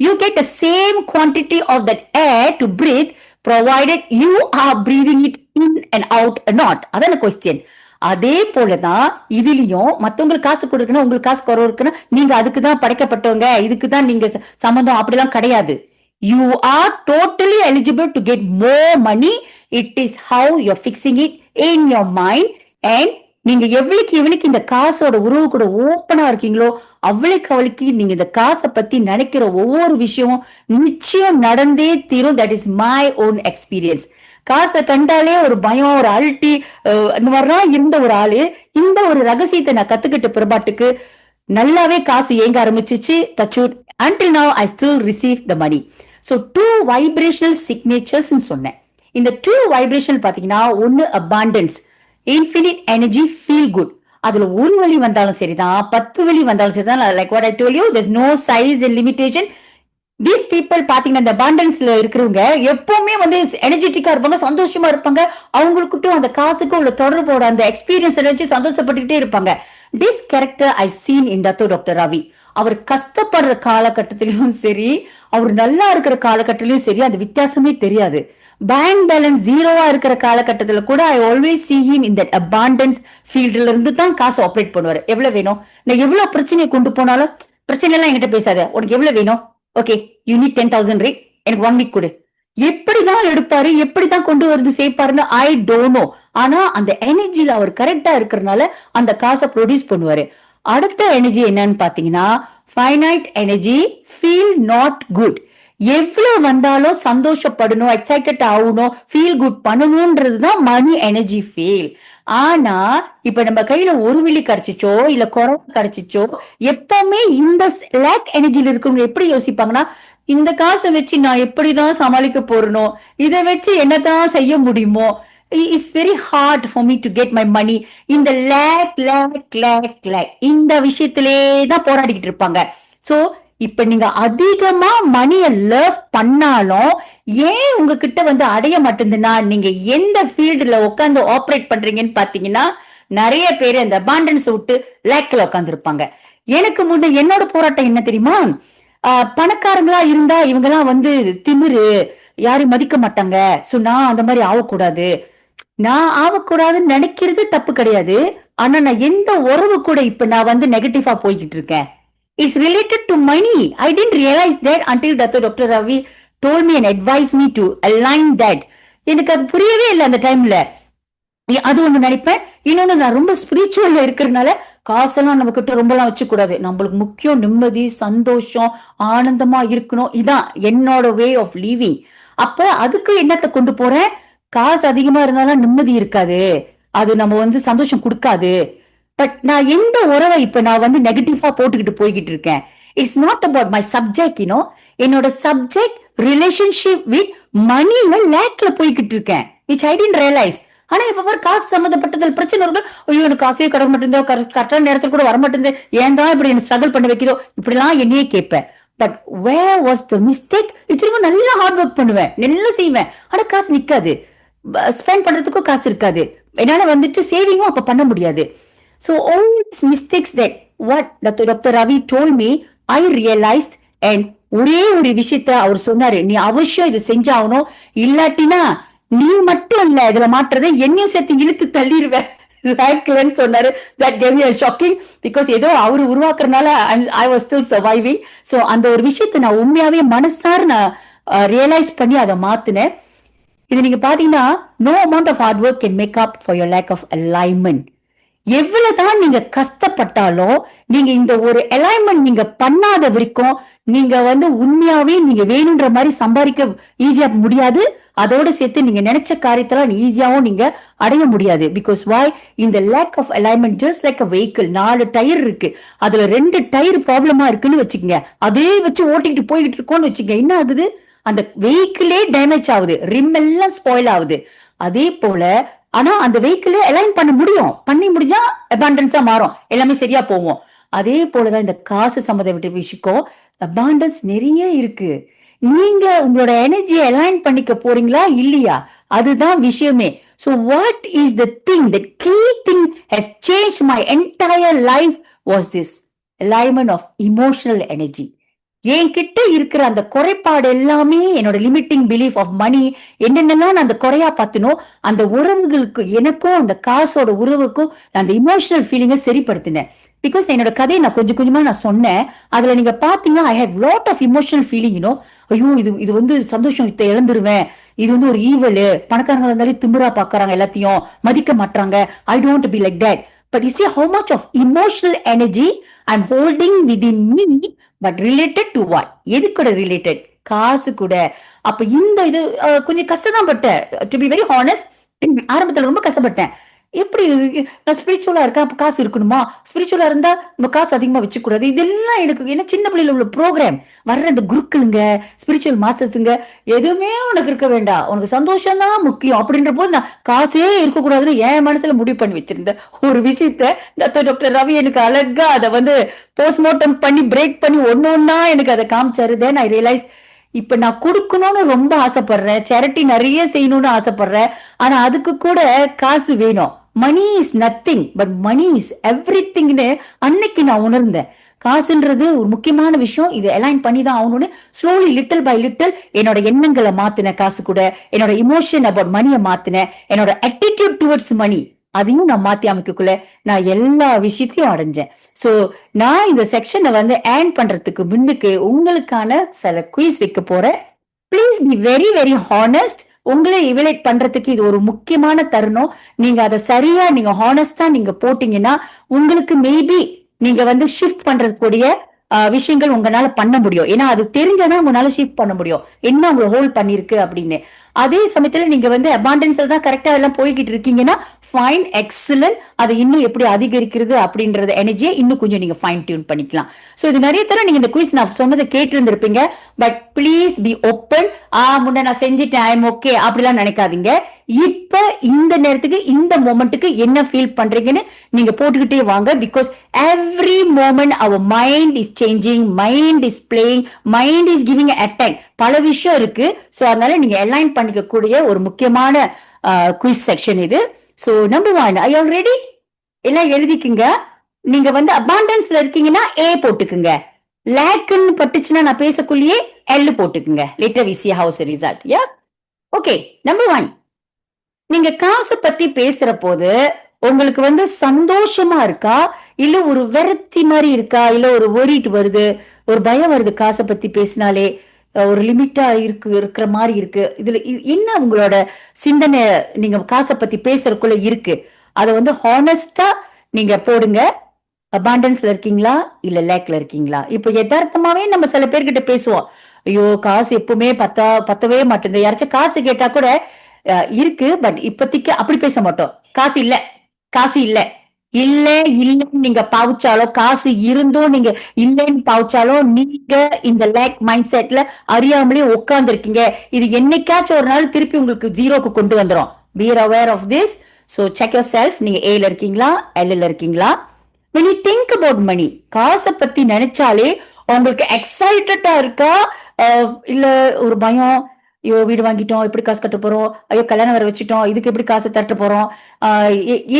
You get the same quantity of that air to breathe provided you are breathing it in and out or not. அதான question. அதே போலதான் இதுலயும் மத்தவங்களுக்கு காசு கொடுக்கணும், உங்களுக்கு காசு குறவு இருக்குன்னா நீங்க அதுக்குதான் படைக்கப்பட்டவங்க, இதுக்குதான் நீங்க சம்பந்தம், அப்படிலாம் கிடையாது. You are totally eligible to get more money. It is how you're fixing it in your mind. And நீங்க எவ்வளவுக்கு இந்த காசோட உறவு கூட ஓப்பனா இருக்கீங்களோ அவளுக்கு நீங்க இந்த காசை பத்தி நினைக்கிற ஒவ்வொரு விஷயமும் நிச்சயம் நடந்தே தீரும். That is my own experience. காசை கண்டாலே ஒரு பயம், ஒரு அல்ட்டி, அந்த மாதிரிலாம் இருந்த ஒரு ஆளு இந்த ஒரு ரகசியத்தை நான் கத்துக்கிட்ட பிறபாட்டுக்கு நல்லாவே காசு ஏங்க ஆரம்பிச்சிச்சு. தச்சூட் until now I still receive the money. So two vibrational signatures சொன்னேன். இந்த two vibration பாத்தீங்கன்னா, ஒன்னு abundance, infinite energy, feel good. அதுல ஒரு வழி வந்தாலும் சரிதான், 10 வழி வந்தாலும் சரிதான். Like what I told you, there's no size and limitation. These people பாத்தீங்கன்னா இந்த abundanceல இருக்கிறவங்க எப்பவுமே வந்து எனர்ஜெட்டிக்கா இருப்பாங்க, சந்தோஷமா இருப்பாங்க. அவங்களுக்கிட்டும் அந்த காசுக்கு உள்ள தொடர்போட அந்த எக்ஸ்பீரியன்ஸ் வச்சு சந்தோஷப்பட்டுக்கிட்டே இருப்பாங்க. This character I've seen in doctor Ravi. அவர் கஷ்டப்படுற காலகட்டத்திலயும் சரி, அவர் நல்லா இருக்கிற காலகட்டத்திலயும் சரி, அந்த வித்தியாசமே தெரியாது. பேங்க் பேலன்ஸ் ஜீரோவா இருக்கிற காலகட்டத்துல கூட I always see him in that abundance ஃபீல்ட்ல இருந்து தான் காசு ஆப்ரேட் பண்ணுவாரு. எவ்வளவு வேணும், நான் எவ்வளவு பிரச்சனையை கொண்டு போனாலும் பிரச்சனை எல்லாம் என்கிட்ட பேசாத, உனக்கு எவ்வளவு வேணும், ஓகே யூ நீட் 10,000 ரேட், எனக்கு 1 வீக் கொடு. எப்படிதான் எடுப்பாரு, எப்படிதான் கொண்டு வந்து சேர்ப்பாருன்னு ஐ டோன்ட் நோ. ஆனா அந்த எனர்ஜில அவர் கரெக்டா இருக்கிறதுனால அந்த காசை ப்ரொடியூஸ் பண்ணுவாரு. அடுத்த எனர்ஜி என்னன்னு பாத்தீங்கன்னா, finite energy, feel not good. எவ்வளவு வந்தாலும் சந்தோஷப்படணும், எக்ஸைட்டட் ஆகணும், ஃபீல் குட் பண்ணணும்ன்றதுதான் மணி எனர்ஜி ஃபீல். ஆனா இப்ப நம்ம கையில ஒரு விழி கிடைச்சிச்சோ இல்ல குறவு கிடைச்சிச்சோ, எப்பவுமே இந்த லேக் எனர்ஜில இருக்கிறவங்க எப்படி யோசிப்பாங்கன்னா, இந்த காசை வச்சு நான் எப்படிதான் சமாளிக்க போறனோ, இதை வச்சு என்னதான் செய்ய முடியுமோ, it's very hard for me to get my money. இந்த லேக் இந்த விஷயத்திலே தான் போராடிக்கிட்டு இருப்பாங்க. சோ இப்ப நீங்க அதிகமா மணிய லவ் பண்ணாலும் ஏன் உங்ககிட்ட வந்து அடைய மாட்டேங்குதுன்னா, நீங்க எந்த ஃபீல்டுல உட்காந்து ஆப்ரேட் பண்றீங்கன்னு பாத்தீங்கன்னா, நிறைய பேர் அந்த அபாண்டன்ஸ் விட்டு லேக்ல உட்கார்ந்து இருப்பாங்க. எனக்கு முன்ன என்னோட போராட்டம் என்ன தெரியுமா, பணக்காரங்களா இருந்தா இவங்க எல்லாம் வந்து திமிரு, யாரும் மதிக்க மாட்டாங்க, சோ நான் அந்த மாதிரி ஆகக்கூடாது. நான் ஆகக்கூடாதுன்னு நினைக்கிறது தப்பு கிடையாது. ஆனா நான் எந்த உறவு கூட இப்ப நான் வந்து நெகட்டிவா போய்கிட்டு இருக்கேன். It's related to money. I didn't realize that until Dr. Ravi told me and advised me to align that. எனக்கு அது புரியவே இல்லை அந்த டைம்ல. அது ஒண்ணு நினைப்பேன். இன்னொன்னு, நான் ரொம்ப ஸ்பிரிச்சுவல்ல இருக்கிறதுனால காசெல்லாம் நம்ம கிட்ட ரொம்ப எல்லாம் வச்சுக்கூடாது. நம்மளுக்கு முக்கியம் நிம்மதி, சந்தோஷம், ஆனந்தமா இருக்கணும். இதான் என்னோட வே ஆஃப் லீவிங். அப்ப அதுக்கு என்னத்தை கொண்டு போறேன், காசு அதிகமா இருந்தாலும் நிம்மதி இருக்காது, அது நம்ம வந்து சந்தோஷம் கொடுக்காது. பட் நான் எந்த உறவை இப்ப நான் வந்து நெகட்டிவா போட்டுக்கிட்டு போய்கிட்டு இருக்கேன். It's not about my subject. என்னோட சப்ஜெக்ட் ரிலேஷன்ஷிப் வித் மணில லேக்ல போய்கிட்டு இருக்கேன், which I didn't realize. ஆனா இப்ப பாரு காசு சம்பந்தப்பட்டதில் பிரச்சனை இருக்கு. ஐயோ எனக்கு காசே கடை மாட்டேங்குதோ, கரெக்டான நேரத்துல கூட வர மாட்டேங்குது, ஏன் தான் இப்படி என்ன ஸ்ட்ரகிள் பண்ண வைக்கிறதோ, இப்படி எல்லாம் என்னையே கேட்பேன். But where was the mistake? இத்தனைக்கும் நல்லா ஹார்ட் ஒர்க் பண்ணுவேன், நல்லா செய்வேன், ஆனா காசு நிக்காது, ஸ்பெண்ட் பண்றதுக்கும் காசு இருக்காது, என்னால வந்துட்டு சேவிங்கும் அப்ப பண்ண முடியாது. So all these mistakes that what Dr. Ravi told me, I realized. And ஒரே ஒரு விஷயத்த அவர் சொன்னாரு, நீ அவசியம் இது செஞ்சாகணும், இல்லாட்டினா நீ மட்டும் இல்ல இதுல மாற்றதை என்னையும் சேர்த்து இழுத்து தள்ளிடுவேன் சொன்னாரு. That gave me a shocking, because ஏதோ அவரு உருவாக்குறதுனால I was still surviving. So அந்த ஒரு விஷயத்த நான் உண்மையாவே மனசார நான் ரியலைஸ் பண்ணி அதை மாத்தினேன். இது நீங்க பாத்தீங்கன்னா, no amount of hard work can make up for your lack of alignment. எவ்வளவுதான் நீங்க கஷ்டப்பட்டாலும் நீங்க இந்த ஒரு அலைன்மெண்ட் நீங்க பண்ணாத வரைக்கும் நீங்க உண்மையாவே நீங்க வேணும்ன்ற மாதிரி சம்பாதிக்க ஈஸியா முடியாது. அதோட சேர்த்து நீங்க நினைச்ச காரியத்தெல்லாம் ஈஸியாவும் நீங்க அடைய முடியாது. பிகாஸ் வாய் இந்த lack of alignment just like a vehicle. 4 tyre இருக்கு, அதுல 2 டயர் ப்ராப்ளமா இருக்குன்னு வச்சுக்கோங்க, அதே வச்சு ஓட்டிக்கிட்டு போய்கிட்டு இருக்கோம்னு வச்சுக்கோங்க, என்ன ஆகுது, அந்த வெஹிக்கிளே டேமேஜ் ஆகுது, ரிம் எல்லாம் ஸ்பாயில் ஆகுது. அதே போல ஆனா அந்த வெஹிக்கிள் அலைன் பண்ண முடியும், பண்ணி முடிஞ்சா அபாண்டன்ஸா மாறும், எல்லாமே சரியா போவோம். அதே போலதான் இந்த காசு சம்பந்த விஷயம், அபாண்டன்ஸ் நிறைய இருக்கு. நீங்க உங்களோட எனர்ஜியை அலைன் பண்ணிக்க போறீங்களா இல்லையா, அதுதான் விஷயமே. So what is the thing, the key thing has changed my entire life was this alignment of emotional energy. என்கிட்ட இருக்கிற அந்த குறைபாடு எல்லாமே, என்னோட லிமிட்டிங் பிலீஃப் ஆஃப் மணி, என்னென்னலாம் நான் அந்த குறையா பார்த்தனோ, அந்த உறவுகளுக்கு எனக்கும் அந்த காசோட உறவுக்கும் நான் அந்த இமோஷனல் ஃபீலிங்கை சரிப்படுத்தினேன். பிகாஸ் என்னோட கதையை நான் கொஞ்சம் கொஞ்சமா நான் சொன்னேன், அதுல நீங்க பாத்தீங்கன்னா I hate lot of emotional feeling. ஐயோ இது சந்தோஷம் இதை இழந்துருவேன், இது ஒரு ஈவல், பணக்காரங்க இருந்தாலே திமிரா பாக்குறாங்க, எல்லாத்தையும் மதிக்க மாட்டாங்க, I don't be like that. But you see how much of emotional energy I'm holding within me, but related to what? எது கூட related? காசு கூட. அப்ப இந்த இது கொஞ்சம் கஷ்டம் தான் பட்டேன், to be very honest. ஆரம்பத்துல ரொம்ப கஷ்டப்பட்டேன். எப்படி நான் ஸ்பிரிச்சுவலா இருக்கேன், அப்ப காசு இருக்கணுமா, ஸ்பிரிச்சுவலா இருந்தா நம்ம காசு அதிகமா வச்சுக்கூடாது, இதெல்லாம் எனக்கு என்ன சின்ன பிள்ளைல உள்ள ப்ரோக்ராம். வர்ற இந்த குருக்களுங்க, ஸ்பிரிச்சுவல் மாஸ்டர்ஸுங்க, எதுவுமே உனக்கு இருக்க வேண்டாம், உனக்கு சந்தோஷம் தான் முக்கியம் அப்படின்ற போது நான் காசே இருக்கக்கூடாதுன்னு என் மனசுல முடிவு பண்ணி வச்சிருந்தேன். ஒரு விஷயத்த டாக்டர் ரவி எனக்கு அழகா அதை போஸ்ட்மார்ட்டம் பண்ணி பிரேக் பண்ணி ஒன்னொன்னா எனக்கு அதை காமிச்சாரு. தென் ஐ ரியலைஸ், இப்ப நான் கொடுக்கணும்னு ரொம்ப ஆசைப்படுறேன், சேரிட்டி நிறைய செய்யணும்னு ஆசைப்படுறேன், ஆனா அதுக்கு கூட காசு வேணும். Money is nothing but money is எவ்ரிதிங்னு அன்னைக்கு நான் உணர்ந்தேன். காசுன்றது ஒரு முக்கியமான விஷயம், இது அலைன் பண்ணி தான் ஆகணும்னு ஸ்லோலி லிட்டில் பை லிட்டில் என்னோட எண்ணங்களை மாத்தினேன். காசு கூட என்னோட இமோஷன் அபவுட் மணியை மாத்தினேன், என்னோட அட்டிடியூட் டுவர்ட்ஸ் மணி அதையும் நான் மாத்தி அமைக்கக்குள்ள நான் எல்லா விஷயத்தையும் அடைஞ்சேன். சோ நான் இந்த செக்ஷனை ஆன் பண்றதுக்கு முன்னுக்கு உங்களுக்கான சில குயிஸ் வைக்க போறேன். Please be very very honest. உங்களை இவலேட் பண்றதுக்கு இது ஒரு முக்கியமான தருணம். நீங்க அதை சரியா நீங்க ஹானஸ்டா நீங்க போட்டீங்கன்னா உங்களுக்கு மேபி நீங்க ஷிஃப்ட் பண்றதுக்கூடிய விஷயங்கள் உங்களால பண்ண முடியும். ஏன்னா அது தெரிஞ்சாதான் உங்களால ஷிஃப்ட் பண்ண முடியும், என்ன உங்களை ஹோல்ட் பண்ணிருக்கு அப்படின்னு. அதே சமயத்துல நீங்க அபாண்டன்ஸ்ல தான் கரெக்டா எல்லாம் போய்கிட்டு இருக்கீங்கன்னா ஃபைன், எக்ஸலன்ட். அதை இன்னும் எப்படி அதிகரிக்கிறது அப்படின்றது எனர்ஜியை இன்னும் கொஞ்சம் நீங்க ஃபைன் டியூன் பண்ணிக்கலாம். சோ இது நிறைய தடவை நீங்க இந்த குயிஸ் நான் சொன்னதை கேட்டு இருந்திருப்பீங்க. But please be open. முன்ன நான் செஞ்சுட்டேன், ஐ எம் ஓகே அப்படிலாம் நினைக்காதீங்க. இப்ப இந்த நேரத்துக்கு இந்த மொமெண்ட்டுக்கு என்ன ஃபீல் பண்றீங்கன்னு நீங்க போட்டுக்கிட்டே வாங்க. Because every moment our mind is changing, mind is playing, mind is giving attack. பல விஷயம் இருக்கு. சோ அதனால நீங்க அலைன் பண்ணிக்க கூடிய ஒரு முக்கியமான குயிஸ் செக்ஷன் இது. So number 1, I all ready? எல்லாம் எழுதிக்குங்க. நீங்க அபாண்டன்ஸ்ல இருக்கீங்கன்னா ஏ போட்டுக்குங்க, லேக்குன்னு பட்டுச்சுன்னா நான் பேசக்குள்ளேயே எல் போட்டுக்குங்க. Later we see how the result. Yeah, okay. Number 1, நீங்க காசை பத்தி பேசுற போது உங்களுக்கு சந்தோஷமா இருக்கா, இல்ல ஒரு வெரத்தி மாதிரி இருக்கா, இல்ல ஒரு ஓடிட்டு வருது, ஒரு பயம் வருது, காசை பத்தி பேசினாலே ஒரு லிமிட்டா இருக்கிற மாதிரி இருக்கு. இதுல என்ன உங்களோட சிந்தனை நீங்க காசை பத்தி பேசுறதுக்குள்ள இருக்கு, அதை ஹானஸ்டா நீங்க போடுங்க. அபாண்டன்ஸ்ல இருக்கீங்களா இல்ல லேக்ல இருக்கீங்களா? இப்ப யதார்த்தமாவே நம்ம சில பேர்கிட்ட பேசுவோம், ஐயோ காசு எப்பவுமே பத்தவே மாட்டேங்குது. யாராச்சும் காசு கேட்டா கூட இருக்கு, பட் இப்பத்திக்கு அப்படி பேச மாட்டோம். காசு இல்ல, காசு இல்ல, இல்ல இல்லன்னு நீங்க பாவிச்சாலும், காசு இருந்தும் நீங்க இல்லைன்னு பாவிச்சாலும், நீங்க இந்த லேக் மைண்ட் செட்ல அறியாமலே உட்கார்ந்து இருக்கீங்க. இது என்னைக்காச்சும் ஒரு நாள் திருப்பி உங்களுக்கு ஜீரோக்கு கொண்டு வந்துரும். Be aware of this. So check yourself. நீங்க ஏல இருக்கீங்களா, எல்ல இருக்கீங்களா? when you think about money, காசை பத்தி நினைச்சாலே உங்களுக்கு எக்ஸைட்டடா இருக்கா, இல்ல ஒரு பயம், ஐயோ வீடு வாங்கிட்டோம் எப்படி காசு கட்ட போறோம், ஐயோ கல்யாணம் வேற வச்சுட்டோம் இதுக்கு எப்படி காசு தட்ட போறோம்,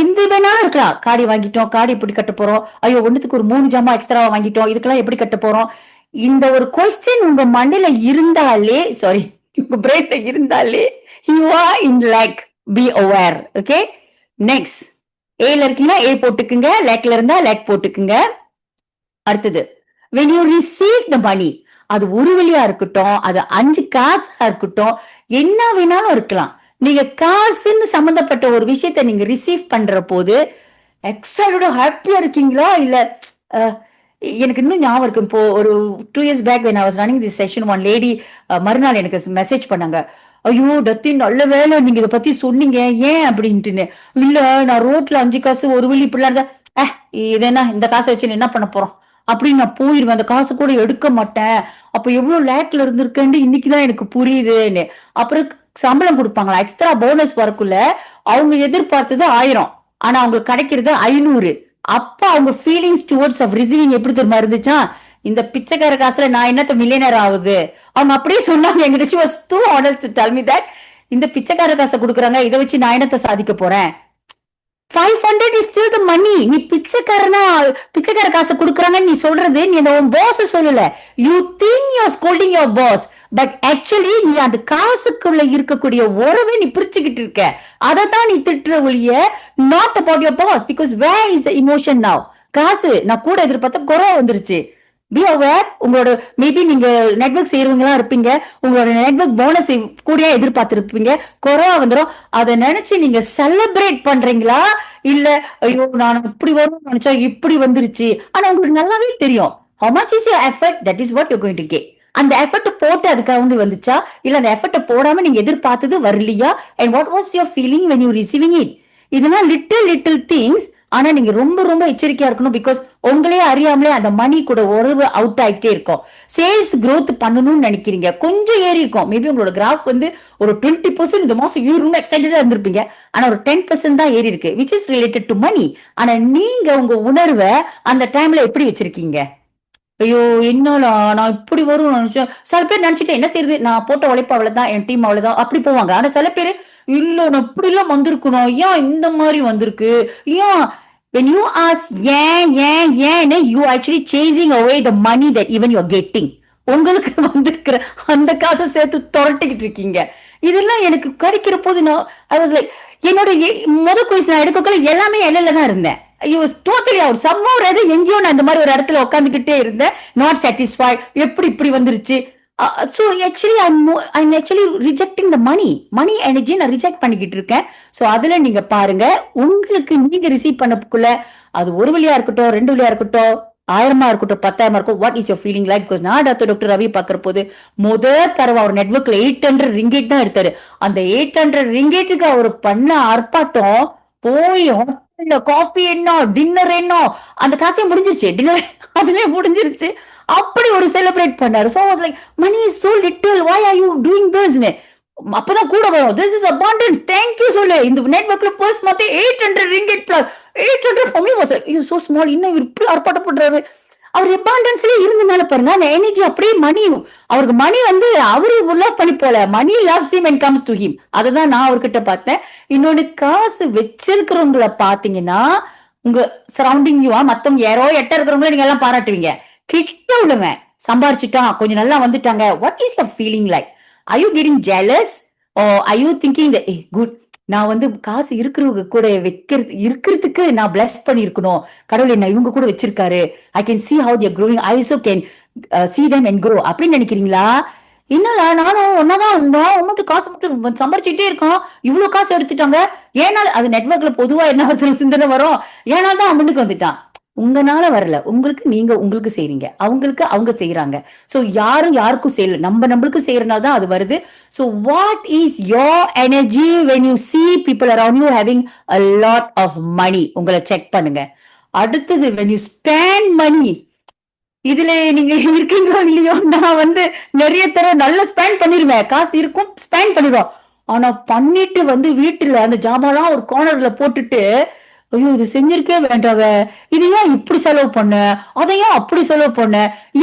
எந்த வேணாலும் இருக்கலாம், காடி வாங்கிட்டோம் காடி எப்படி கட்ட போறோம், ஐயோ ஒண்ணுத்துக்கு ஒரு 3 ஜாமா எக்ஸ்ட்ராவா வாங்கிட்டோம் இதுக்கெல்லாம் எப்படி கட்ட போறோம். இந்த ஒரு கொஸ்டின் உங்க மண்டையில இருந்தாலே, சாரி உங்க பிரெயின்ல இருந்தாலே, you are in lag. Be aware. Okay, next. ஏல இருக்கீங்களா, ஏ போட்டுக்குங்க. லேக்ல இருந்தா லேக் போட்டுக்குங்க. அடுத்தது, when you receive the money, அது ஒரு வழியா இருக்கட்டும், அது 5 காசா இருக்கட்டும், என்ன வேணாலும் இருக்கலாம். நீங்க காசுன்னு சம்பந்தப்பட்ட ஒரு விஷயத்த நீங்க ரிசீவ் பண்ற போது எக்ஸைட்டடா ஹாப்பியா இருக்கீங்களா, இல்ல எனக்கு இன்னும் ஞாபகம் இருக்கு. இப்போ ஒரு 2 years back when I was running this session, one lady மறுநாள் எனக்கு மெசேஜ் பண்ணாங்க. ஐயோ டத்தி நல்ல வேலை நீங்க இதை பத்தி சொன்னீங்க, ஏன் அப்படின்ட்டுன்னு. இல்ல நான் ரோட்ல 5 காசு ஒரு வழி இப்படிலாம் இருந்தா இது என்ன, இந்த காசை வச்சு என்ன பண்ண போறோம் அப்படின்னு நான் போயிருவேன், அந்த காசு கூட எடுக்க மாட்டேன். அப்ப எவ்வளவு லேக்ல இருந்திருக்கேன்னு இன்னைக்குதான் எனக்கு புரியுதுன்னு. அப்புறம் சம்பளம் கொடுப்பாங்களா, எக்ஸ்ட்ரா போனஸ் வரக்குள்ள அவங்க எதிர்பார்த்தது 1000, ஆனா அவங்களுக்கு கிடைக்கிறது 500. அப்ப அவங்க ஃபீலிங்ஸ் டுவர்ட்ஸ் ஆஃப் ரிசீவிங் எப்படி தெரியுமா இருந்துச்சா, இந்த பிச்சைக்கார காசுல நான் என்னத்த மில்லியனர் ஆகுது. அவங்க அப்படியே சொன்னாங்க என்கிட்ட. she was too honest to tell me that இந்த பிச்சைக்கார காசை கொடுக்குறாங்க, இதை வச்சு நான் என்னத்த சாதிக்க போறேன். 500 is still the money. நீ பிச்சைக்கார காசை கொடுக்குறாங்கன்னு நீ சொல்றது, நீ உன் பாஸ் சொல்லல. You think you are scolding your boss, but actually நீ அந்த காசுக்குள்ள இருக்கக்கூடிய உறவை நீ பிரிச்சுக்கிட்டு இருக்க. அதை தான் நீ திட்டுற ஒழிய not about your boss. Because where is the emotion now? காசு நான் கூட எதிர்பார்த்த குறை வந்துருச்சு. Be aware. உங்களோட மேபி நீங்க நெட்வொர்க் செய்யறவங்களா இருப்பீங்க, உங்களோட நெட்வொர்க் போனஸ் கூட எதிர்பார்த்திருப்பீங்க, குறைவா வந்துடும். அதை நினைச்சு நீங்க செலிப்ரேட் பண்றீங்களா, இல்ல ஐயோ நான் இப்படி வரும்னு நினைச்சா இப்படி வந்துருச்சு. ஆனா உங்களுக்கு நல்லாவே தெரியும் how much is your effort, that is what you're going to get. அந்த எஃபர்ட் போட்டு அதுக்காக வந்துச்சா, இல்ல அந்த எஃபர்ட் போடாம நீங்க எதிர்பார்த்தது வரலையா, and what was your feeling when you receiving it. இதெல்லாம் லிட்டில் திங்ஸ். ஆனா நீங்க ரொம்ப ரொம்ப எச்சரிக்கையா இருக்கணும். பிகாஸ் உங்களே அறியாமலே அந்த மணி கூட உறவு அவுட் ஆகிட்டே இருக்கும். சேல்ஸ் growth பண்ணணும்னு நினைக்கிறீங்க, கொஞ்சம் ஏறி இருக்கும். மேபி உங்களோட கிராஃப் வந்து ஒரு 20% இந்த மாசம் ரொம்ப எக்ஸைட்டடா இருந்திருப்பீங்க, ஆனா ஒரு 10% தான் ஏறி இருக்கு, விச் இஸ் ரிலேட்டட் டு மணி. ஆனா நீங்க உங்க உணர்வை அந்த டைம்ல எப்படி வச்சிருக்கீங்க? ஐயோ என்னால நான் இப்படி வரும் நினைச்சேன். சில பேர் நினைச்சிட்டு என்ன செய்யுது, நான் போட்ட உழைப்பு அவ்வளவுதான், என் டீம் அவ்வளவுதான் அப்படி போவாங்க. ஆனா சில பேர் இல்ல நான் இப்படி எல்லாம் வந்திருக்கணும், ஏன் இந்த மாதிரி வந்திருக்கு, ஏன். when you ask ஏன் you actually chasing away the money that even you're getting. உங்களுக்கு வந்திருக்கிற அந்த காசை சேர்த்து துரட்டிக்கிட்டு இருக்கீங்க. இதெல்லாம் எனக்கு கிடைக்கிற போது நான் I was like, என்னோட குயிஸ் நான் எடுக்கக்குள்ள எல்லாமே எல்லையில தான் இருந்தேன். I was totally out. Somehow எங்கேயோ நான் இந்த மாதிரி ஒரு இடத்துல உட்காந்துக்கிட்டே இருந்தேன், நாட் சாட்டிஸ்ஃபைட். எப்படி இப்படி வந்துருச்சு. So actually I'm actually rejecting the money energy நான் ரிஜெக்ட் பண்ணிக்கிட்டு இருக்கேன். சோ அதுல நீங்க பாருங்க, உங்களுக்கு நீங்க ரிசீவ் பண்ணக்குள்ள அது ஒரு வழியா இருக்கட்டும், 2 வழியா இருக்கட்டும், 1000 இருக்கட்டும், 10,000 இருக்கும், what is your feeling like? Because நான் டாக்டர் ரவி பாக்குற போது தரவா ஒரு நெட்வொர்க்ல 800 ரிங்கேட் தான் எடுத்தாரு. அந்த 800 ரிங்கேட்டுக்கு அவர் பண்ண ஆர்ப்பாட்டம், போய் காஃபி என்ன டின்னர் என்ன, அந்த காசே முடிஞ்சிருச்சு, டின்னர் அதுலயே முடிஞ்சிருச்சு. அப்படி ஒரு செலிப்ரேட் பண்ணாரு. So I was like, money is so little, why are you doing this? அப்பதான் கூட வரும், this is abundance, thank you சொல்லு. இந்த நெட்வொர்க்ல first month 800 ringgit plus 800 for me was like, you so small. இன்னும் இப்படி ஆர்ப்பாட்டம் பண்றாரு. அவர் அபாண்டன்ஸ்லயே இருந்தனால பாருங்க, அந்த எனர்ஜி அப்படியே மணி, அவருக்கு மணி வந்து அவரு லவ் பண்ணி போல, money loves him and comes to him. அததான் நான் அவர்கிட்ட பார்த்தேன். இன்னொன்னு, காசு வச்சிருக்கிறவங்கள பாத்தீங்கன்னா உங்க சரௌண்டிங் மத்தவங்க யாரோ எட்ட இருக்கிறவங்கள நீங்க எல்லாம் பாராட்டுவீங்க. கிட்ட உள்ளவன் சம்பாரிச்சுட்டான், கொஞ்சம் நல்லா வந்துட்டாங்க, what is your feeling like? Are you getting jealous or are you thinking good, நான் வந்து காசு இருக்கிறவங்க கூட இருக்கிறதுக்கு நான் பிளஸ் பண்ணி இருக்கணும், கடவுள் என்ன இவங்க கூட வச்சிருக்காரு, I can see how they are growing, I also can see them and grow அப்படின்னு நினைக்கிறீங்களா? என்னடா நானும் ஒன்னாதான் இருந்தோம், உன்னுட்டு காசு மட்டும் சம்பாரிச்சுட்டே இருக்கோம், இவ்வளவு காசு எடுத்துட்டாங்க, ஏன்னா அது நெட்வொர்க்ல பொதுவா என்ன சிந்தனை வரும், ஏன்னா தான் அவனுக்கு வந்துட்டான். உங்கனால வரல, உங்களுக்கு நீங்க உங்களுக்கு செய்றீங்க, அவங்களுக்கு அவங்க செய்யறாங்க. சோ யாரும் யாருக்கும் செய்யல, நம்மளுக்கு செய்யறனால தான் அது வருது. So what is your energy when you see people around you having a lot of money? உங்களை செக் பண்ணுங்க. அடுத்தது when you spend money, இதுல நீங்க இருக்கீங்களோ இல்லையோ, நான் நிறைய தடவை நல்லா ஸ்பெண்ட் பண்ணிருவேன், காசு இருக்கும் ஸ்பெண்ட் பண்ணிடுவோம். ஆனா பண்ணிட்டு வீட்டுல அந்த ஜாமான்லாம் ஒரு கார்னர்ல போட்டுட்டு, ஐயோ இது செஞ்சிருக்கே வேண்டாவ, இது ஏன் இப்படி செலவு பண்ண, அதை ஏன் அப்படி செலவு பண்ண,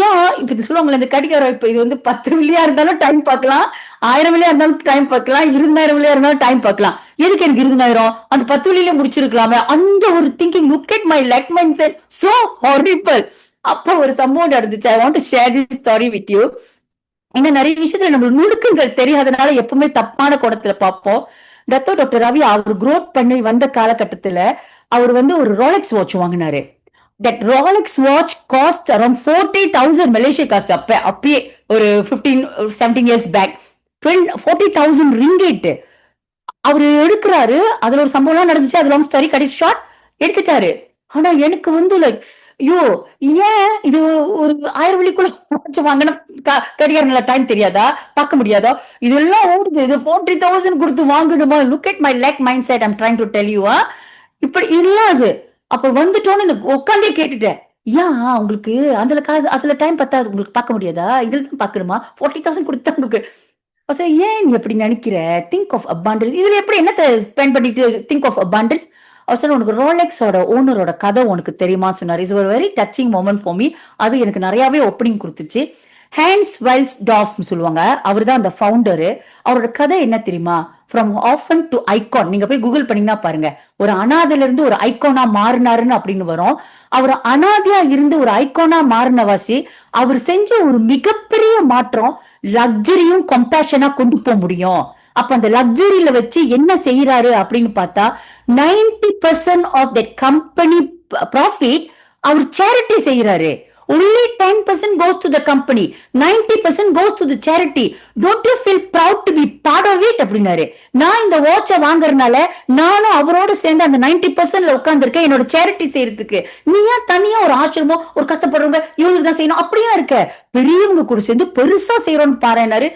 ஏன் இப்ப இது சொல்லுவாங்களே இந்த கடிகாரம், இப்ப இது 10 வெள்ளியா இருந்தாலும் டைம் பார்க்கலாம், 1000 வெள்ளியா இருந்தாலும் டைம் பார்க்கலாம், 20,000 வெள்ளியா இருந்தாலும் டைம் பார்க்கலாம். எதுக்கு எனக்கு 20,000, அந்த 10 வெள்ளியில முடிச்சிருக்கலாமே, அந்த ஒரு thinking. Look at my leg mind set, so horrible. அப்ப ஒரு சம்பவம் நடந்துச்சு. I want to share this story with you. ஏன்னா நிறைய விஷயத்துல நம்ம நுணுக்கங்கள் தெரியாதனால எப்பவுமே தப்பான கோணத்துல பார்ப்போம். டாக்டர் ரவி அவர் குரோத் பண்ணி வந்த காலகட்டத்துல அவர் ஒரு ரோலெக்ஸ் வாட்ச் வாங்கினாரு. That Rolex watch cost around 40,000 மலேசிய காசு. அப்பயே ஒரு 15-17 இயர்ஸ் பேக் 40,000 ரிங்கெட் அவரு எடுக்கிறாரு. அதுல ஒரு சம்பவம் நடந்துச்சு. அது லாங் ஸ்டோரி, கடைசி ஷார்ட் எடுத்துட்டாரு. ஆனா எனக்கு லைக், ஐயோ ஏன் இது ஒரு 1000 வெள்ளிக்குள்ள வாங்கின கடிகாரங்கள டைம் தெரியாதா, பார்க்க முடியாதா, இதெல்லாம் ஓடுது, இது 40,000 கொடுத்து வாங்கணுமா? Look at my leg mind set, I'm trying to tell you. இப்படி இல்லாது அப்ப வந்துட்டோன்னு உட்காந்தே கேட்டுட்டேன், ஏன் உங்களுக்கு அதுல காசு, அதுல டைம் பத்தாது, உங்களுக்கு பார்க்க முடியாதா, இதுல தான் பார்க்கணுமா, 40,000 கொடுத்தா உங்களுக்கு. ஏன் நீ எப்படி நினைக்கிற, திங்க் ஆஃப் அபாண்டன்ஸ், இதுல எப்படி என்னத்தை ஸ்பெண்ட் பண்ணிட்டு திங்க் ஆஃப் அபாண்டன்ஸ். அவர் சொன்ன, உனக்கு ரோலெக்ஸோட ஓனரோட கதை உனக்கு தெரியுமா சொன்னார். இட்ஸ் ஒரு very touching moment for me. அது எனக்கு நிறையவே ஓப்பனிங் கொடுத்துச்சு. ஹேன்ஸ் வெல்ஸ்டார்ஃப் சொல்லுவாங்க, அவர் தான் அந்த ஃபவுண்டரு. அவரோட கதை என்ன தெரியுமா? From orphan to icon. நீங்க போய் கூகுள் பண்ணீங்கன்னா பாருங்க, ஒரு அனாதையில இருந்து ஒரு ஐகானா மாறினாருன்னு அப்படின்னு வரும். அவர் அனாதையா இருந்து ஒரு ஐகானா மாறினவாசி, அவர் செஞ்ச ஒரு மிகப்பெரிய மாற்றம், லக்ஸரியும் கம்பேஷனா கொண்டு போக முடியும். அப்ப அந்த லக்ஸரியில வச்சு என்ன செய்யறாரு அப்படின்னு பார்த்தா, 90% ஆஃப் தட் கம்பெனி ப்ராஃபிட் அவர் சேரிட்டி செய்யறாரு. only 10% goes to the company, 90% goes to the charity. Don't you feel proud to be part of it அப்படின்னாரு. நான் இந்த வாட்சை வாங்குறதுனால நானும் அவரோட சேர்ந்து அந்த 90%ல உட்கார்ந்துருக்கேன் என்னோட சேரிட்டி செய்யறதுக்கு. நீ ஏன் தனியா ஒரு ஆசிரமம், ஒரு கஷ்டப்படுறவங்க இவங்களுக்கு தான் செய்யணும் அப்படியா இருக்க, பெரியவங்க கூட சேர்ந்து பெருசா செய்யறோம்னு பாருன்னாரு.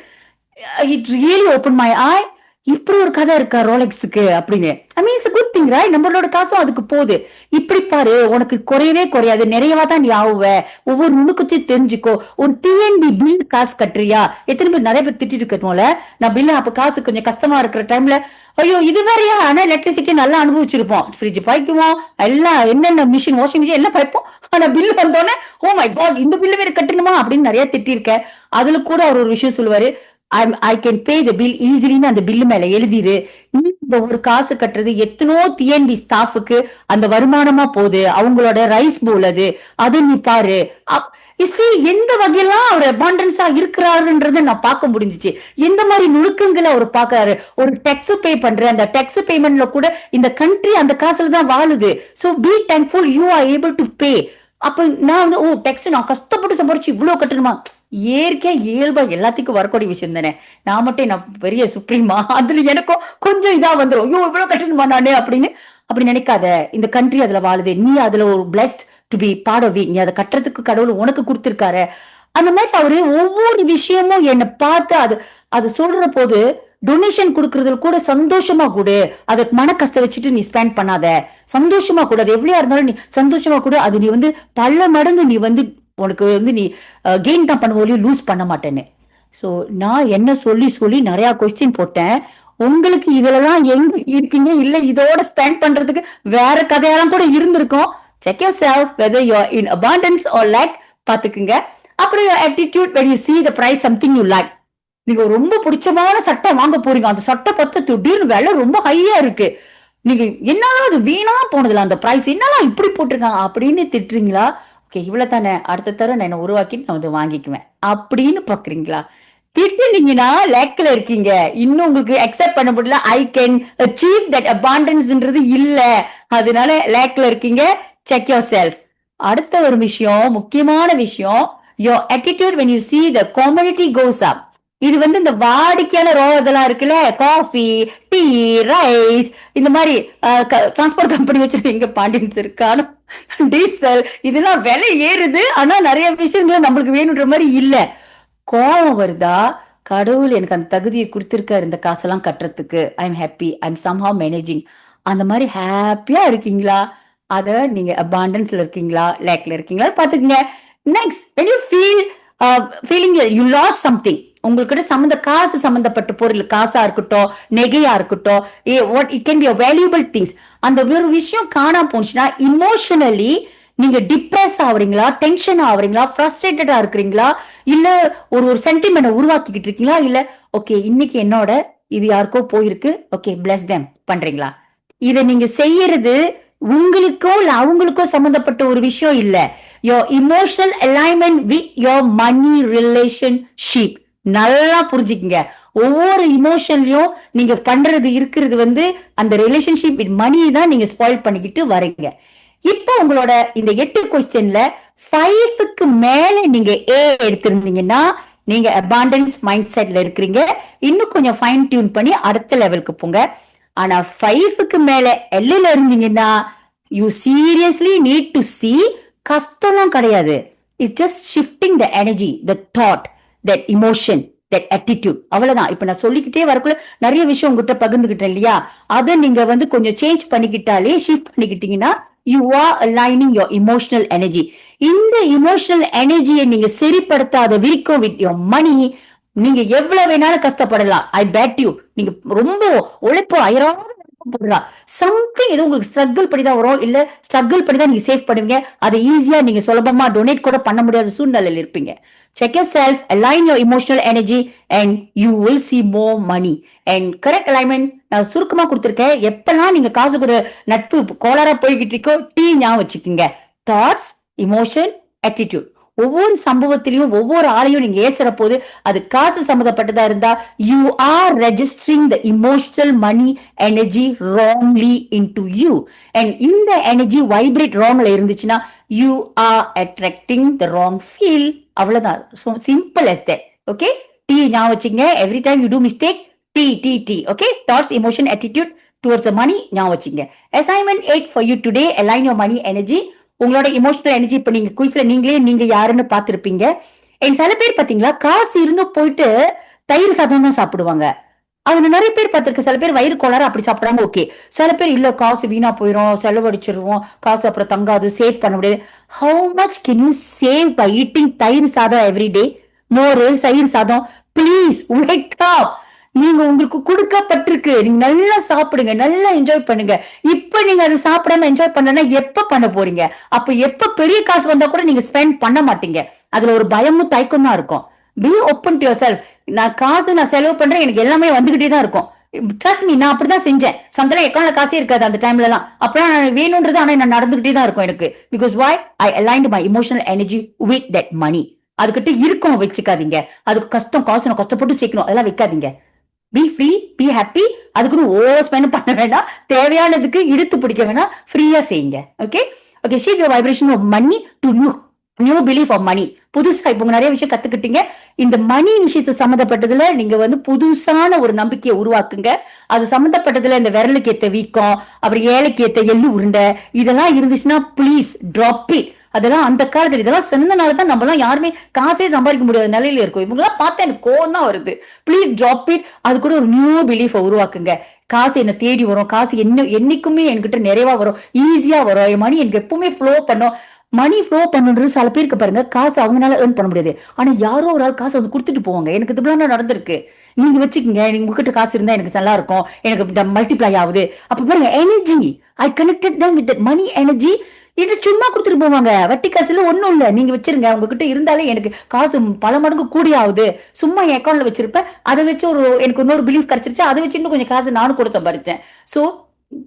It really opened my eye. இப்படி ஒரு கதை இருக்கா ரோலெக்ஸுக்கு அப்படின்னு. ஐ மீன், it's a good thing, right? நம்மளோட காசும் அதுக்கு போகுது. இப்படி பாரு, உனக்கு குறையவே குறையாது, நிறையவா தான் நீ ஆகுவ. ஒவ்வொரு நுணுக்கத்தையும் தெரிஞ்சுக்கோ. ஒரு டிஎன்பி பில் காசு கட்டுறியா? எத்தனை பேர் நிறைய பேர் திட்டிட்டு இருக்கோம்ல, நான் பில்ல அப்ப காசு கொஞ்சம் கஷ்டமா இருக்கிற டைம்ல, ஐயோ இது வேறையா, ஆனா எலக்ட்ரிசிட்டி நல்லா அனுபவிச்சிருப்போம், ஃப்ரிட்ஜ் பாய்க்குவோம், எல்லாம் என்னென்ன மிஷின், வாஷிங் மிஷின் எல்லாம் பாய்ப்போம். ஆனா பில் வந்தோடனே, ஓ மை காட் இந்த பில்லு வேற கட்டணுமா அப்படின்னு நிறைய திட்டிருக்கேன். அதுல கூட அவர் ஒரு விஷயம் சொல்லுவாரு, I can pay the bill easily. அந்த பில்லு மேல எழுதிரு. இந்த ஒரு காசு கட்டுறது எத்தனோ டிஎன்பி ஸ்டாஃபுக்கு அந்த வருமானமா போகுது, அவங்களோட ரைஸ் போல் அது நீ பாரு. எந்த வகையெல்லாம் அவர் அபாண்டன்ஸா இருக்கிறாருன்றத நான் பார்க்க முடிஞ்சிச்சு. எந்த மாதிரி நுணுக்கங்களை அவர் பாக்குறாரு. ஒரு டேக்ஸ் பே பண்ற, அந்த டேக்ஸ் பேமெண்ட்ல கூட இந்த கண்ட்ரி அந்த காசுல தான் வாழுது. So be thankful you are able to pay. அப்ப நான் ஓ டேக்ஸ் நான் கஷ்டப்பட்டு சம்பாரிச்சு இவ்வளவு கட்டணுமா? இயற்கையா இயல்பா எல்லாத்துக்கும் வரக்கூடிய விஷயம் தானே. நான் மட்டும் நான் பெரிய சுப்ரீமா, அதுல எனக்கும் கொஞ்சம் இதா வந்துடும், ஐயோ இவ்வளவு கட்டணுமா நானு அப்படின்னு. அப்படி நினைக்காத. இந்த கண்ட்ரி அதுல வாழுது, நீ அதுல ஒரு blessed to be part of it. நீ அதை கட்டுறதுக்கு கடவுள் உனக்கு கொடுத்திருக்காரு. அந்த மாதிரி அவரு ஒவ்வொரு விஷயமும் என்னை பார்த்து அது சொல்ற போது, டொனேஷன் கொடுக்கறதுல கூட சந்தோஷமா கூடு, அதுக்கு மன கஷ்டம் வச்சுட்டு நீ ஸ்பெண்ட் பண்ணாத, சந்தோஷமா கூட, அது எவ்வளவு இருந்தாலும் நீ சந்தோஷமா கூட, அது நீ பல மடங்கு நீ உனக்கு நீ கெயின் தான் பண்ணுவோம், லூஸ் பண்ண மாட்டேன்னு. சோ நான் என்ன சொல்லி நிறைய கொஸ்டின் போட்டேன். உங்களுக்கு இதுலதான் எங்க இருக்கீங்க, இல்ல இதோட ஸ்பெண்ட் பண்றதுக்கு வேற கதையெல்லாம் கூட இருந்திருக்கும். Check yourself whether you are in abundance or lack பாத்துக்குங்க. அப்புறம் your attitude when you see the price something you like. நீங்க ரொம்ப பிடிச்சமான சட்டை வாங்க போறீங்க, அந்த சட்டை பத்து திடீர்னு விலை ரொம்ப ஹையா இருக்கு, நீங்க என்னாலும் அது வீணா போனதுல அந்த பிரைஸ் என்னெல்லாம் இப்படி போட்டிருக்காங்க அப்படின்னு திட்டுறீங்களா? ஓகே இவ்வளவு தானே, அடுத்த தர நான் என்ன உருவாக்கிட்டு நான் வாங்கிக்குவேன் அப்படின்னு பாக்குறீங்களா? திட்டுனீங்கன்னா லேக்ல இருக்கீங்க. இன்னும் உங்களுக்கு அக்செப்ட் பண்ண முடியல, ஐ கேன் அச்சீவ் தட் அபாண்டன்ஸ்ன்றது இல்ல, அதனால லேக்ல இருக்கீங்க. Check your self. அடுத்த ஒரு விஷயம், முக்கியமான விஷயம், your attitude when you see the commodity goes up. இது இந்த வாடிக்கையான ரோதெல்லாம் இருக்குல்ல, காஃபி, டீ, ரைஸ், இந்த மாதிரி டிரான்ஸ்போர்ட் கம்பெனி வச்சிருக்கீங்க, பாண்டியன்ஸ் இருக்கான டீசல் இதெல்லாம் விலை ஏறுது. ஆனா நிறைய விஷயங்கள் நம்மளுக்கு வேணுன்ற மாதிரி இல்ல. கோபம் வருதா? கடவுள் எனக்கு அந்த தகுதியை கொடுத்திருக்காரு இந்த காசெல்லாம் கட்டுறதுக்கு. I am happy, I am somehow managing. அந்த மாதிரி ஹாப்பியா இருக்கீங்களா? அத நீங்க அபாண்டன்ஸ்ல இருக்கீங்களா, லேக்ல இருக்கீங்களா பாத்துக்கங்க. Next, when you feel feeling you lost something, உங்ககிட்ட காசு சம்பந்தப்பட்ட பொருள், காசா இருக்கட்டும், நெகையா இருக்கட்டும், what it can be a valuable things, அந்த ஒரு விஷயம் காணாம போச்சுன்னா இமோஷனலி நீங்க டிப்ரெஸ் ஆகுறீங்களா, டென்ஷன் ஆகுறீங்களா, ஃப்ரஸ்ட்ரேட்டடா இருக்கிறீங்களா, இல்ல ஒரு சென்டிமெண்ட் உருவாக்கிக்கிட்டு இருக்கீங்களா, இல்ல ஓகே இன்னைக்கு என்னோட இது யாருக்கோ போயிருக்கு, ஓகே பிளஸ் them பண்றீங்களா? இத நீங்க செய்யறது உங்களுக்கோ இல்ல அவங்களுக்கோ சம்பந்தப்பட்ட ஒரு விஷயம் இல்ல. your emotional alignment with your money relationship. நல்லா புரிஞ்சுக்கங்க. ஒவ்வொரு இமோஷன்லயும் நீங்க பண்றது இருக்கிறது அந்த ரிலேஷன்ஷிப் வித் மணி தான் நீங்க ஸ்பாயில் பண்ணிக்கிட்டு வரீங்க. இப்போ உங்களோட இந்த 8 கொஸ்டின்ல 5க்கு மேல நீங்க ஏ எடுத்திருந்தீங்கன்னா நீங்க அபாண்டன்ஸ் மைண்ட் செட்ல இருக்கிறீங்க. இன்னும் கொஞ்சம் ஃபைன் டியூன் பண்ணி அடுத்த லெவலுக்கு போங்க. ஆனா 5க்கு மேல எல்ல இருந்தீங்கன்னா you seriously need to C, கஷ்டம்லாம் கிடையாது. It's just shifting the energy, the thought, that emotion, that attitude. அவ்வளவுதான். இப்ப நான் சொல்லிக்கிட்டே வரக்குள்ள நிறைய விஷயம் உங்ககிட்ட பகிர்ந்துகிட்டேன் இல்லையா? அதை நீங்க கொஞ்சம் சேஞ்ச் பண்ணிக்கிட்டாலே, ஷிஃப்ட் பண்ணிக்கிட்டீங்கன்னா you are aligning your emotional energy. இந்த emotional எனர்ஜியை நீங்க சரிப்படுத்தாத வரைக்கும் with your money நீங்க எவ்வளவு வேணாலும் கஷ்டப்படலாம். ஐ பேட் யூ, நீங்க ரொம்ப உழைப்பு அயராத போடலாம். சம்திங் ஏதோ உங்களுக்கு ஸ்ட்ரகிள் பண்ணி தான் வரும், இல்ல ஸ்ட்ரகிள் பண்ணி தான் நீங்க சேவ் பண்ணுவீங்க. அதை ஈஸியா நீங்க சுலபமா டொனேட் கூட பண்ண முடியாத சூழ்நிலையில் இருப்பீங்க. Check yourself, align your emotional energy and you will see more money. And correct alignment நான் சுருக்கமா கொடுத்திருக்கேன். எப்பெல்லாம் நீங்க காசு கூட நட்பு கோளாரா போய்கிட்டு இருக்கோ, டீ ஞாபகம் வச்சுக்கோங்க. Thoughts, emotion, attitude. ஒவ்வொரு சம்பவத்திலையும் ஒவ்வொரு ஆளையும் நீங்க ஏசுற போது அது காசு சம்பந்தப்பட்டதா இருந்தா you are registering the emotional money energy wrongly into you. And இந்த எனர்ஜி வைப்ரேட் ராங்ல இருந்துச்சுன்னா you are attracting the wrong feel. அவ்வளவுதான். Simple as that. Okay, T ஞாபகம் வச்சுங்க. Every time you do mistake, T T T. Okay, thoughts, emotion, attitude towards the money ஞாபகம் வச்சுங்க. assignment 8 for you today, align your money energy. உங்களோட emotional energy இப்ப நீங்க குயிஸ்ல நீங்க யாருன்னு பாத்திருப்பீங்க. சில பேர் பாத்தீங்களா, காசு இருந்து போயிட்டு தயிர் சாதம் தான் சாப்பிடுவாங்க. அவங்க நிறைய பேர் பார்த்திருக்கு. சில பேர் வயிறு கோளாறு அப்படி சாப்பிடாம ஓகே. சில பேர் இல்ல காசு வீணா போயிடும், செலவழிச்சிருவோம், காசு அப்புறம் தங்காது, சேவ் பண்ண முடியாது. How much can you save by eating thayir sadam every day? More thayir sadam. Please wake up. நீங்க உங்களுக்கு கொடுக்கப்பட்டிருக்கு, நீங்க நல்லா சாப்பிடுங்க, நல்லா என்ஜாய் பண்ணுங்க. இப்ப நீங்க அதை சாப்பிடாம என்ஜாய் பண்ணனா எப்ப பண்ண போறீங்க? அப்ப எப்ப பெரிய காசு வந்தா கூட நீங்க ஸ்பெண்ட் பண்ண மாட்டீங்க. அதுல ஒரு பயமும் தயக்கம் தான் இருக்கும். Be open to your self. நான் செலவு பண்றேன், எனக்கு எல்லாமே வந்துகிட்டே தான் இருக்கும். ட்ரஸ்ட் மீ, நான் அப்படிதான் செஞ்சேன். சந்தன அக்கௌண்ட்ல காசே இருக்காது அந்த டைம்ல எல்லாம். அப்பெல்லாம் நான் வேணும்ன்றது ஆனா நான் நடந்துகிட்டே தான் இருக்கும் எனக்கு. Because why I aligned my emotional energy with that money. அதுக்கிட்ட இருக்கும் வச்சுக்காதீங்க. அதுக்கு கஷ்டம், காசு கஷ்டப்பட்டு சேர்க்கணும், அதெல்லாம் வைக்காதீங்க. Be free, be happy. அதுக்குன்னு ஓவர் ஸ்பெண்ட் பண்ண வேண்டாம். தேவையானதுக்கு இழுத்து பிடிக்க வேணாம், ஃப்ரீயா செய்யுங்க. Okay okay. Shift your vibration of money to new belief of money. புதுசா இப்ப நிறைய விஷயம் கத்துக்கிட்டீங்க. இந்த மணி விஷயத்தை சம்மந்தப்பட்டதுல நீங்க புதுசான ஒரு நம்பிக்கையை உருவாக்குங்க. அது சம்மந்தப்பட்டதுல இந்த விரலுக்கு ஏத்த வீக்கம், அப்புறம் ஏழைக்கு ஏத்த எள்ளு உருண்டை, இதெல்லாம் இருந்துச்சுன்னா பிளீஸ் டிராப் இட். அதெல்லாம் அந்த காலத்துல இதெல்லாம் சொன்னனாலதான் நம்ம எல்லாம் யாருமே காசே சம்பாதிக்க முடியாத நிலையில இருக்கும். இவங்க எல்லாம் பார்த்தா எனக்கு கோவம் தான் வருது. Please drop it. அது கூட ஒரு நியூ பிலீஃப் உருவாக்குங்க. காசு என்ன தேடி வரும், காசு என்னைக்குமே என்கிட்ட நிறைவா வரும், ஈஸியா வரும். என் மணி எனக்கு எப்பவுமே ஃப்ளோ பண்ணும். மணி ஃப்ளோ பண்ணுன்றது சில பேருக்கு பாருங்க, காசு அவங்களால ஏர்ன் பண்ண முடியாது. ஆனா யாரோ ஒரு ஆள் காசு கொடுத்துட்டு போவாங்க. எனக்கு இதுலாம் நடந்திருக்கு. நீங்க வச்சுக்கீங்க, நீங்க உங்ககிட்ட காசு இருந்தா எனக்கு நல்லா இருக்கும், எனக்கு மல்டிப்ளை ஆகுது. அப்ப பாருங்க, energy I connected them with money energy. என்ன சும்மா கொடுத்துட்டு போவாங்க. வட்டி காசுல ஒண்ணும் இல்ல, நீங்க வச்சிருங்க, உங்ககிட்ட இருந்தாலே எனக்கு காசு பல மடங்கு கூடி ஆகுது. சும்மா என் அக்கௌண்ட்ல வச்சிருப்பேன், அதை வச்சு எனக்கு இன்னொரு பிலீஃப் கிடைச்சிருச்சு, அதை வச்சு இன்னும் கொஞ்சம் காசு நானும் கூட சம்பாதிச்சேன். So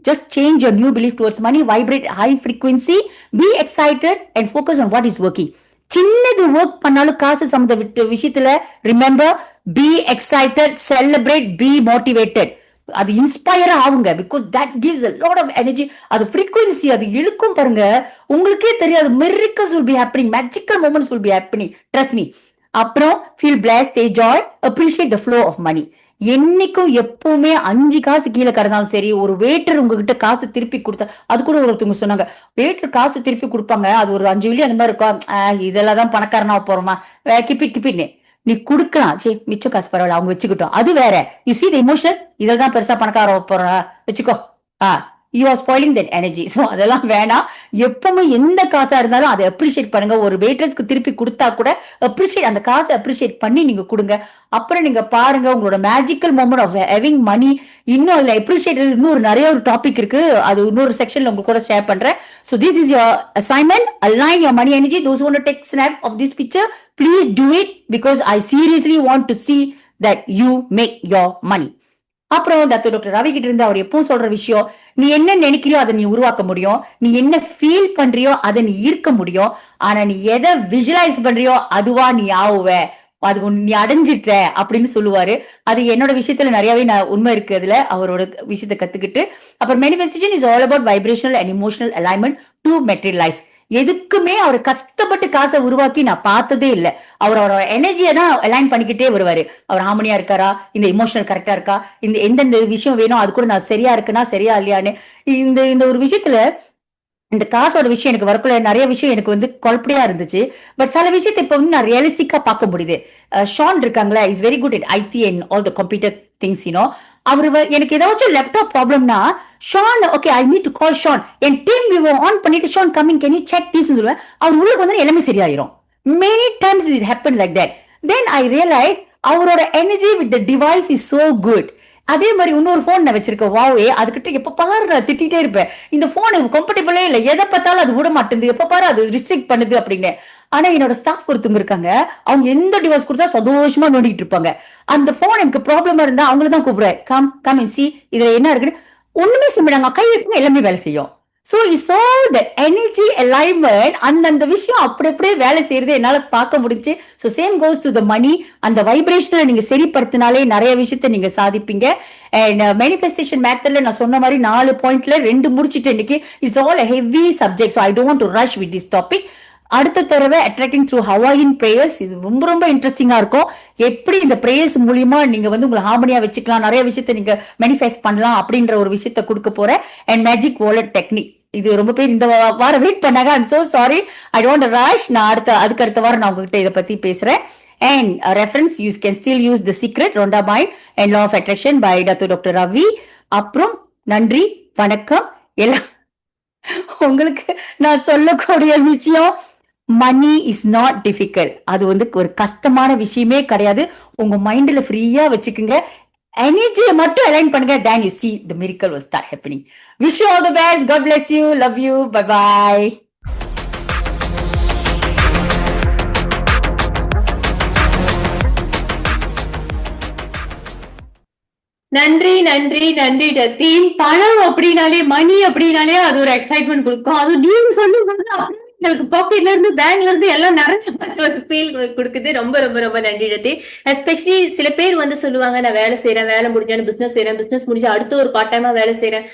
just change your new belief towards money, vibrate high frequency, be excited and focus on what is working. சின்னது ஒர்க் பண்ணாலும் காசு சம்பந்த விஷயத்துல remember, be excited, celebrate, be motivated. அது இன்ஸ்பயர் ஆகுங்க. Because that gives a lot of energy. அது frequency அது இழுக்கும் பாருங்க. உங்களுக்கே தெரியாது, miracles will be happening, magical moments will be happening, trust me. அப்புறம் feel blessed, stay joy, appreciate the flow of money. என்னைக்கும் எப்பவுமே 5 காசு கீழே கிடந்தாலும் சரி, ஒரு வேட்டர் உங்ககிட்ட காசு திருப்பி கொடுத்தா, அது கூட ஒருத்தவங்க சொன்னாங்க, வேட்டர் காசு திருப்பி கொடுப்பாங்க, அது ஒரு 5 வெள்ளி அந்த மாதிரி இருக்கும், இதெல்லாம் தான் பணக்காரனா போறோமா, கிப்பின்னு நீ குடுக்கலாம், சரி மிச்சம் காசு பரவாயில்ல அவங்க வச்சுக்கிட்டோம், அது வேற. யூ see the emotion, இதெல்லாம் பெருசா பணக்கார போறா வச்சுக்கோ, you are spoiling that energy. So அதெல்லாம் வேணாம். எப்பவுமே எந்த காசா இருந்தாலும் அதை அப்ரிஷியேட் பண்ணுங்க. ஒரு வெயிட்டர்ஸ்க்கு திருப்பி கொடுத்தா கூட அப்ரிஷியேட், அந்த காசை அப்ரிஷியேட் பண்ணி நீங்க கொடுங்க. அப்புறம் நீங்க பாருங்க உங்களோட magical moment of having money. இன்னும் அதுல அப்ரிஷியேட் இன்னொரு நிறைய ஒரு டாபிக் இருக்கு, அது இன்னொரு செக்ஷன்ல உங்க கூட ஷேர் பண்றேன். So this is your assignment, align your money energy. Those who want to take snap of this picture, please do it, because I seriously want to see that you make your money. அப்புறம் doctor Ravi கிட்ட இருந்து அவர் எப்பவும் சொல்ற விஷயம், நீ என்ன நினைக்கிறியோ அதை நீ உருவாக்க முடியும், நீ என்ன ஃபீல் பண்றியோ அதை நீ ஈர்க்க முடியும், ஆனா நீ எதை விஜுவலைஸ் பண்றியோ அதுவா நீ ஆவுவ, அது நீ அடைஞ்சிட்ட அப்படின்னு சொல்லுவாரு. அது என்னோட விஷயத்துல நிறையவே நான் உண்மை இருக்கு, அதுல அவரோட விஷயத்தை கத்துக்கிட்டு. அப்புறம் manifestation is all about vibrational and emotional alignment to materialise. எதுக்குமே அவர் கஷ்டப்பட்டு காசை உருவாக்கி நான் பார்த்ததே இல்லை. அவரோட எனர்ஜியை தான் அலைன் பண்ணிக்கிட்டே வருவாரு. அவர் ஹார்மோனியா இருக்காரா, இந்த இமோஷனல் கரெக்டா இருக்கா, இந்த எந்தெந்த விஷயம் வேணும் அது கூட நான் சரியா இருக்குன்னா சரியா இல்லையான்னு. இந்த ஒரு விஷயத்துல இந்த காசோட விஷயம் எனக்கு வரக்குள்ள நிறைய விஷயம் எனக்கு வந்து குழப்படியா இருந்துச்சு. பட் சில விஷயத்தை இப்ப வந்து நான் ரியலிஸ்டிக்கா பார்க்க முடியுது. ஷான் இருக்காங்களா, is very good at IT and all the computer things. அவரு எனக்கு ஏதாச்சும் லேப்டாப் ப்ராப்ளம்னா, Shan okay I need to call Shan, என் டீம் விவோ ஆன் பண்ணிட்டு Shan coming can you check this சொல்லுவேன். அவர் உள்ளுக்கு வந்து எல்லாமே சரியாயிரும். Many times it happen like that. Then I realise அவரோட energy with the device is so good. அதே மாதிரி இன்னொரு போன் நான் வச்சிருக்கேன், வாவே, அதுக்கிட்ட எப்ப பாரு நான் திட்டிகிட்டே இருப்பேன், இந்த போன் கம்ஃபர்டபுளே இல்லை, எதை பார்த்தாலும் அது விட மாட்டேங்குது, எப்ப பாரு அது ரிஸ்ட்ரிக்ட் பண்ணுது அப்படின்னு. ஆனா என்னோட ஸ்டாஃப் ஒருத்தவங்க இருக்காங்க, அவங்க எந்த டிவைஸ் கொடுத்தா சந்தோஷமா நோண்டிட்டு இருப்பாங்க. அந்த போன் எனக்கு ப்ராப்ளமா இருந்தா அவங்கள தான் கூப்பிடுறேன், கம் கம் அண்ட் see இதுல என்ன இருக்குன்னு. ஒண்ணுமே செய்ய கை வைப்போம், எல்லாமே வேலை செய்யும். So you saw the energy alignment, அந்த விஷயம் அப்படி அப்படியே வேலை செய்யறது என்னால பார்க்க முடிஞ்சு. So same goes to the money. அந்த வைப்ரேஷனை நீங்க சரிப்படுத்தினாலே நிறைய விஷயத்த நீங்க சாதிப்பீங்க. அண்ட் மேனிஃபெஸ்டேஷன் மேத்தர்ல நான் சொன்ன மாதிரி 4 பாயிண்ட்ல 2 முடிச்சிட்டு இன்னைக்கு. It's all a heavy subject, so I don't want to rush with this topic. அடுத்த தடவை அட்ராக்டிங் த்ரூ ஹவாயின் பிரேயர்ஸ், இது ரொம்ப ரொம்ப இன்ட்ரெஸ்டிங்கா இருக்கும். எப்படி இந்த பிரேயர்ஸ் மூலியமா நீங்க வந்து உங்களை ஹார்மோனியா வச்சுக்கலாம், நிறைய விஷயத்த நீங்க மேனிஃபெஸ்ட் பண்ணலாம் அப்படின்ற ஒரு விஷயத்த கொடுக்க போறேன். அண்ட் மேஜிக் வாலெட் டெக்னிக், இது ரொம்ப பேர் இந்த வாரம் வெயிட் பண்ணாங்க. I'm so sorry, I don't rush. நான் அதுக்கு அடுத்த வாரம் நான் உங்ககிட்ட இதை பத்தி பேசுறேன். And a reference, you can still use The Secret, Rhonda Byrne and Law of Attraction by Dr. Ravi. அப்புறம் நன்றி, வணக்கம். எல்லாம் உங்களுக்கு நான் சொல்லக்கூடிய விஷயம், மணி இஸ் நாட் டிஃபிகல்ட். அது வந்து ஒரு கஷ்டமான விஷயமே கிடையாது. உங்க மைண்ட்ல ஃப்ரீயா வச்சுக்குங்க, எனர்ஜியை மட்டும் அலைன் பண்ணுங்க, then you see the miracle will start happening. Wish you all the best. God bless you. Love you. Bye bye. நன்றி நன்றி நன்றி ரத்தி. பணம் அப்படின்னாலே, மணி அப்படின்னாலே அது ஒரு எக்ஸைட்மெண்ட் கொடுக்கும். அது நீங்க சொல்லும் போது உங்களுக்கு பாக்கெட்ல இருந்து பேங்க்ல இருந்து எல்லாம் நிறைஞ்ச ஒரு ஃபீல் கொடுக்குது. ரொம்ப ரொம்ப ரொம்ப நன்றி ரத்தி. எஸ்பெஷலி சில பேர் வந்து சொல்லுவாங்க, நான் வேலை செய்யறேன், வேலை முடிஞ்சாலும் பிசினஸ் செய்யறேன், பிசினஸ் முடிஞ்சா அடுத்த ஒரு பார்ட் டைமா வேலை செய்யறேன்.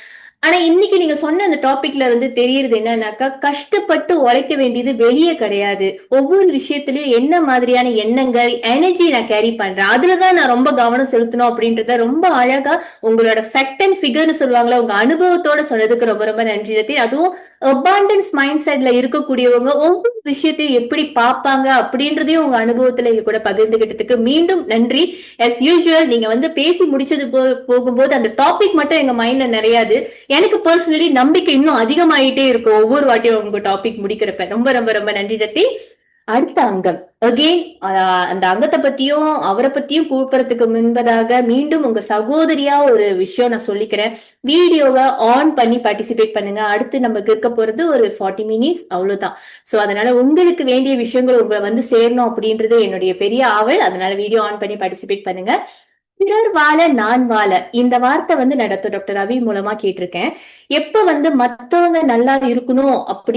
ஆனா இன்னைக்கு நீங்க சொன்ன அந்த டாபிக்ல வந்து தெரியுது என்னன்னாக்கா, கஷ்டப்பட்டு உழைக்க வேண்டியது வெளியே கிடையாது. ஒவ்வொரு விஷயத்திலயும் என்ன மாதிரியான எண்ணங்கள், எனர்ஜி நான் கேரி பண்றேன், அதுலதான் நான் ரொம்ப கவனம் செலுத்தணும் அப்படின்றத ரொம்ப அழகா உங்களோட ஃபேக்ட் அண்ட் ஃபிகர்னு சொல்லுவாங்களா, உங்க அனுபவத்தோட சொன்னதுக்கு ரொம்ப ரொம்ப நன்றி ரத்தி. அதுவும் அபாண்டன்ஸ் மைண்ட் செட்ல இருக்கக்கூடியவங்க ஒவ்வொரு விஷயத்தையும் எப்படி பார்ப்பாங்க அப்படின்றதையும் உங்க அனுபவத்துல இங்க கூட பகிர்ந்துகிட்டதுக்கு மீண்டும் நன்றி. as usual நீங்க வந்து பேசி முடிச்சது போகும்போது அந்த டாபிக் மட்டும் எங்க மைண்ட்ல நிறையாது. எனக்கு பர்சனலி நம்பிக்கை இன்னும் அதிகமாயிட்டே இருக்கும் ஒவ்வொரு வாட்டியும் உங்க டாபிக் முடிக்கிறப்ப. ரொம்ப ரொம்ப ரொம்ப நன்றி ரத்தி. அடுத்த அங்கம் அகெயின், அந்த அங்கத்தை பத்தியும் அவரை பத்தியும் கூப்பிடறதுக்கு முன்பதாக மீண்டும் உங்க சகோதரியா ஒரு விஷயம் நான் சொல்லிக்கிறேன். வீடியோவை ஆன் பண்ணி பார்ட்டிசிபேட் பண்ணுங்க. அடுத்து நமக்கு இருக்க போறது ஒரு 40 மினிட்ஸ், அவ்வளவுதான். சோ அதனால உங்களுக்கு வேண்டிய விஷயங்கள் உங்களை வந்து சேரணும் அப்படின்றது என்னுடைய பெரிய ஆவல். அதனால வீடியோ ஆன் பண்ணி பார்ட்டிசிபேட் பண்ணுங்க. பிறர் வாழ நான் வாழ, இந்த வார்த்தை வந்து நான் டாக்டர் ரவி மூலமா கேட்டிருக்கேன். எப்ப வந்து மத்தவங்க நல்லா இருக்கணும் அப்படி